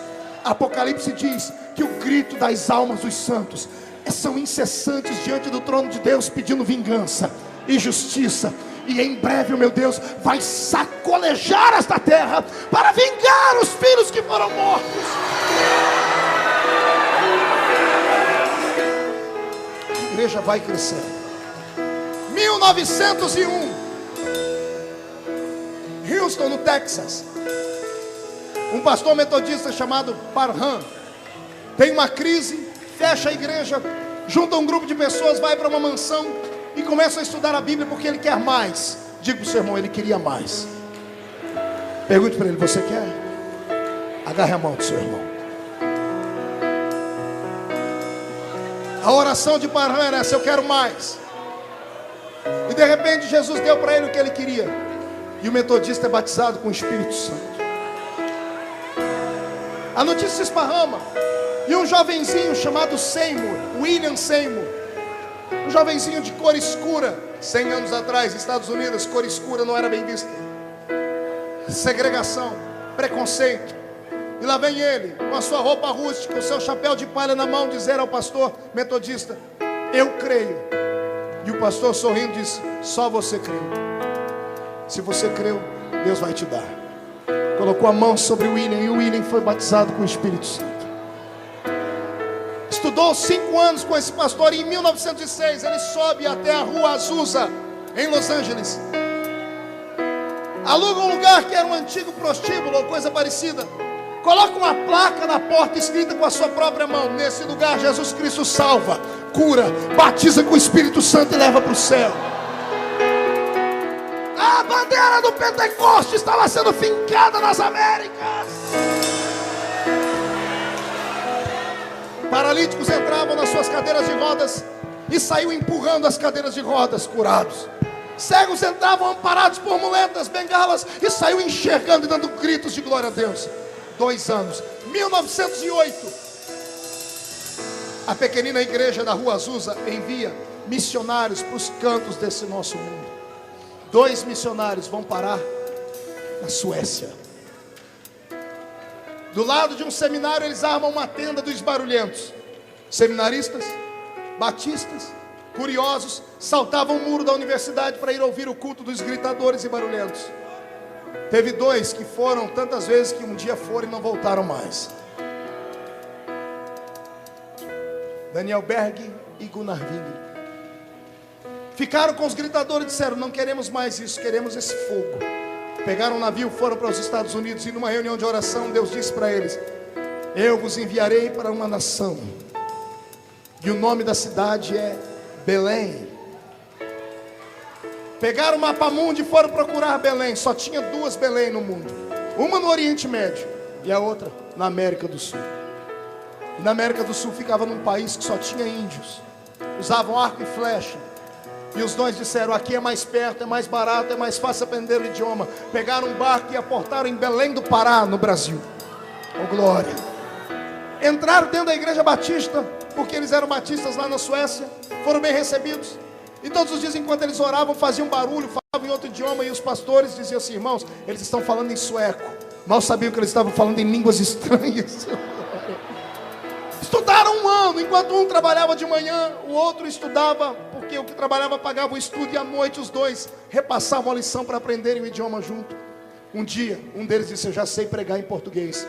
Apocalipse diz que o grito das almas dos santos são incessantes diante do trono de Deus, pedindo vingança e justiça. E em breve o meu Deus vai sacolejar esta terra para vingar os filhos que foram mortos. A igreja vai crescer. 1901, Houston, no Texas, um pastor metodista chamado Parham tem uma crise, fecha a igreja, junta um grupo de pessoas, vai para uma mansão e começa a estudar a Bíblia porque ele quer mais. Diga para o seu irmão, ele queria mais. Pergunte para ele: você quer? Agarre a mão do seu irmão. A oração de Parham era essa: eu quero mais. E de repente Jesus deu para ele o que ele queria, e o metodista é batizado com o Espírito Santo. A notícia se esparrama, e um jovenzinho chamado Seymour, William Seymour, um jovenzinho de cor escura, 100 anos atrás, Estados Unidos, cor escura não era bem vista, segregação, preconceito. E lá vem ele, com a sua roupa rústica, o seu chapéu de palha na mão, dizer ao pastor metodista: eu creio. E o pastor, sorrindo, disse: só você creu. Se você creu, Deus vai te dar. Colocou a mão sobre o William, e o William foi batizado com o Espírito Santo. Estudou 5 anos com esse pastor, e em 1906 ele sobe até a rua Azusa, em Los Angeles. Aluga um lugar que era um antigo prostíbulo ou coisa parecida. Coloca uma placa na porta escrita com a sua própria mão: nesse lugar Jesus Cristo salva, cura, batiza com o Espírito Santo e leva para o céu. A bandeira do Pentecoste estava sendo fincada nas Américas. Paralíticos entravam nas suas cadeiras de rodas e saíam empurrando as cadeiras de rodas, curados. Cegos entravam amparados por muletas, bengalas, e saíam enxergando e dando gritos de glória a Deus. 2 anos, 1908, a pequenina igreja da rua Azusa envia missionários para os cantos desse nosso mundo. 2 missionários vão parar na Suécia. Do lado de um seminário eles armam uma tenda dos barulhentos. Seminaristas, batistas, curiosos, saltavam o muro da universidade para ir ouvir o culto dos gritadores e barulhentos. Teve 2 que foram tantas vezes que um dia foram e não voltaram mais. Daniel Berg e Gunnar Wingren. Ficaram com os gritadores e disseram: não queremos mais isso, queremos esse fogo. Pegaram um navio, foram para os Estados Unidos, e numa reunião de oração Deus disse para eles: eu vos enviarei para uma nação, e o nome da cidade é Belém. Pegaram o mapa mundi e foram procurar Belém. Só tinha 2 Belém no mundo, uma no Oriente Médio e a outra na América do Sul. E na América do Sul ficava num país que só tinha índios, usavam arco e flecha. E os 2 disseram: aqui é mais perto, é mais barato, é mais fácil aprender o idioma. Pegaram um barco e aportaram em Belém do Pará, no Brasil. Oh glória! Entraram dentro da igreja batista, porque eles eram batistas lá na Suécia. Foram bem recebidos. E todos os dias, enquanto eles oravam, faziam barulho, falavam em outro idioma. E os pastores diziam assim: irmãos, eles estão falando em sueco. Mal sabiam que eles estavam falando em línguas estranhas. Estudaram um ano, enquanto um trabalhava de manhã, o outro estudava, porque o que trabalhava pagava o estudo, e à noite os 2 repassavam a lição para aprenderem o idioma junto. Um dia, um deles disse: eu já sei pregar em português.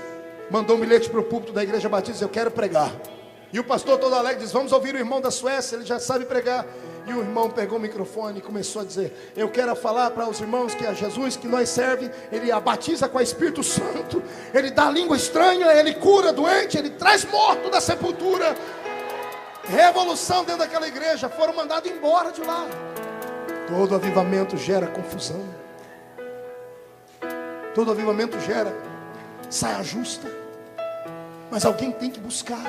Mandou um bilhete para o púlpito da igreja batista: eu quero pregar. E o pastor todo alegre disse: vamos ouvir o irmão da Suécia, ele já sabe pregar. E o irmão pegou o microfone e começou a dizer: eu quero falar para os irmãos que a Jesus que nós serve, ele a batiza com o Espírito Santo, ele dá língua estranha, ele cura doente, ele traz morto da sepultura. Revolução dentro daquela igreja, foram mandados embora de lá. Todo avivamento gera confusão, todo avivamento gera saia justa, mas alguém tem que buscar,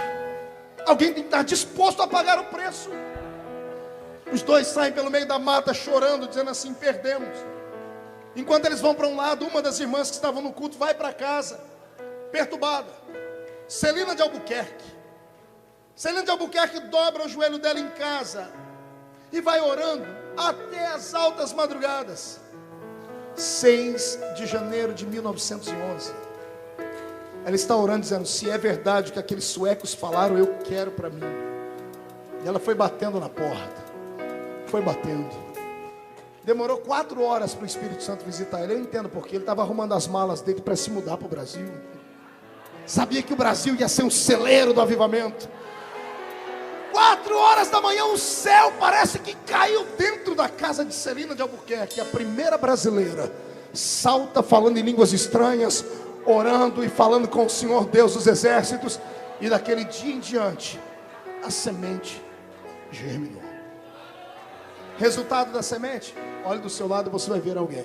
alguém tem que estar disposto a pagar o preço. Os 2 saem pelo meio da mata chorando, dizendo assim: perdemos. Enquanto eles vão para um lado, uma das irmãs que estavam no culto vai para casa, perturbada. Celina de Albuquerque. Celina de Albuquerque dobra o joelho dela em casa e vai orando até as altas madrugadas. 6 de janeiro de 1911. Ela está orando dizendo: se é verdade o que aqueles suecos falaram, eu quero para mim. E ela foi batendo na porta. Foi batendo. Demorou 4 horas para o Espírito Santo visitar ele. Eu entendo porque ele estava arrumando as malas dele para se mudar para o Brasil. Sabia que o Brasil ia ser um celeiro do avivamento. 4 horas da manhã, o céu parece que caiu dentro da casa de Celina de Albuquerque. A primeira brasileira salta falando em línguas estranhas, orando e falando com o Senhor Deus dos exércitos. E daquele dia em diante, a semente germinou. Resultado da semente: olhe do seu lado, você vai ver alguém,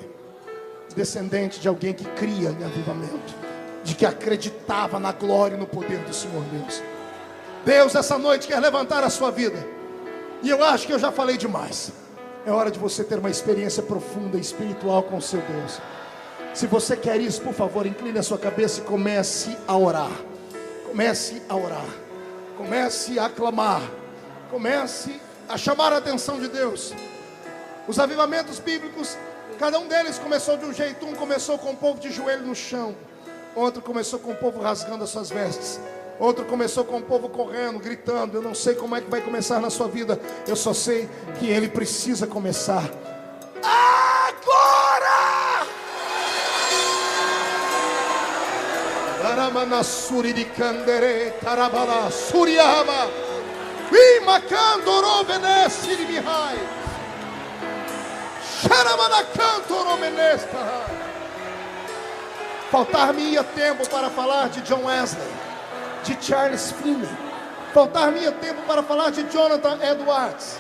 descendente de alguém que cria em avivamento, de que acreditava na glória e no poder do Senhor Deus. Deus essa noite quer levantar a sua vida. E eu acho que eu já falei demais. É hora de você ter uma experiência profunda e espiritual com o seu Deus. Se você quer isso, por favor, incline a sua cabeça e comece a orar. Comece a orar. Comece a clamar. Comece a chamar a atenção de Deus. Os avivamentos bíblicos, cada um deles começou de um jeito. Um começou com o povo de joelho no chão, outro começou com o povo rasgando as suas vestes, outro começou com o povo correndo, gritando. Eu não sei como é que vai começar na sua vida, eu só sei que ele precisa começar agora. Aramanassuri de Candere, Tarabala, Suriaba, Imacandoro Venesi de Mihai, Xaramanacanto Menesta. Faltar-me-ia tempo para falar de John Wesley, de Charles Finney. Faltar-me-ia tempo para falar de Jonathan Edwards.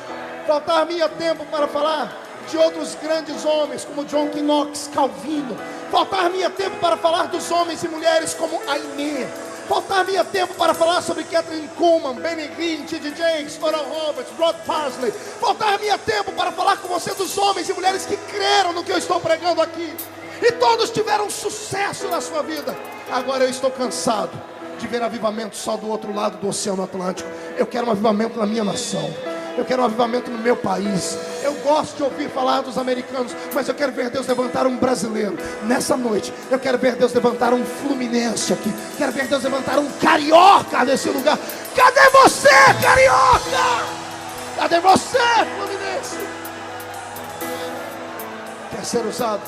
Faltar-me-ia tempo para falar de outros grandes homens como John Knox, Calvino. Faltar-me-ia tempo para falar dos homens e mulheres como Aimee. Faltar-me-ia tempo para falar sobre Catherine Kuhlman, Benny Green, T.D. Jakes, Oral Roberts, Rod Parsley. Faltar-me-ia tempo para falar com você dos homens e mulheres que creram no que eu estou pregando aqui, e todos tiveram sucesso na sua vida. Agora eu estou cansado de ver avivamento só do outro lado do Oceano Atlântico. Eu quero um avivamento na minha nação. Eu quero um avivamento no meu país. Eu gosto de ouvir falar dos americanos, mas eu quero ver Deus levantar um brasileiro. Nessa noite, eu quero ver Deus levantar um fluminense aqui. Quero ver Deus levantar um carioca nesse lugar. Cadê você, carioca? Cadê você, fluminense? Quer ser usado?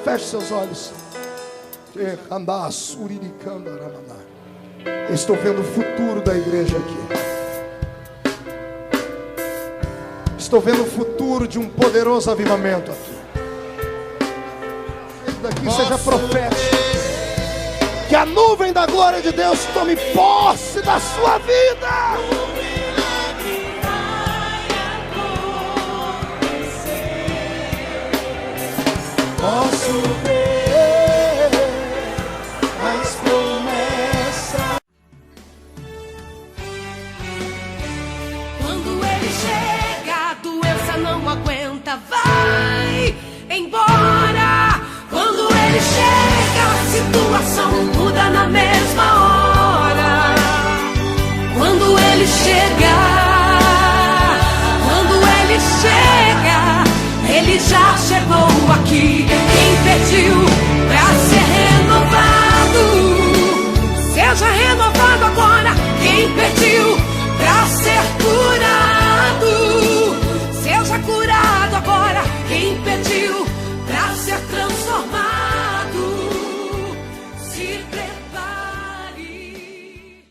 Feche seus olhos. Estou vendo o futuro da igreja aqui. Estou vendo o futuro de um poderoso avivamento aqui. Que daqui seja profético. Que a nuvem da glória de Deus tome posse da sua vida. Posso ver as promessas. Quando ele chega, a doença não aguenta, vai embora. Quando ele chega, a situação muda na mesma hora. Quando ele chega, ele já chegou aqui. Quem pediu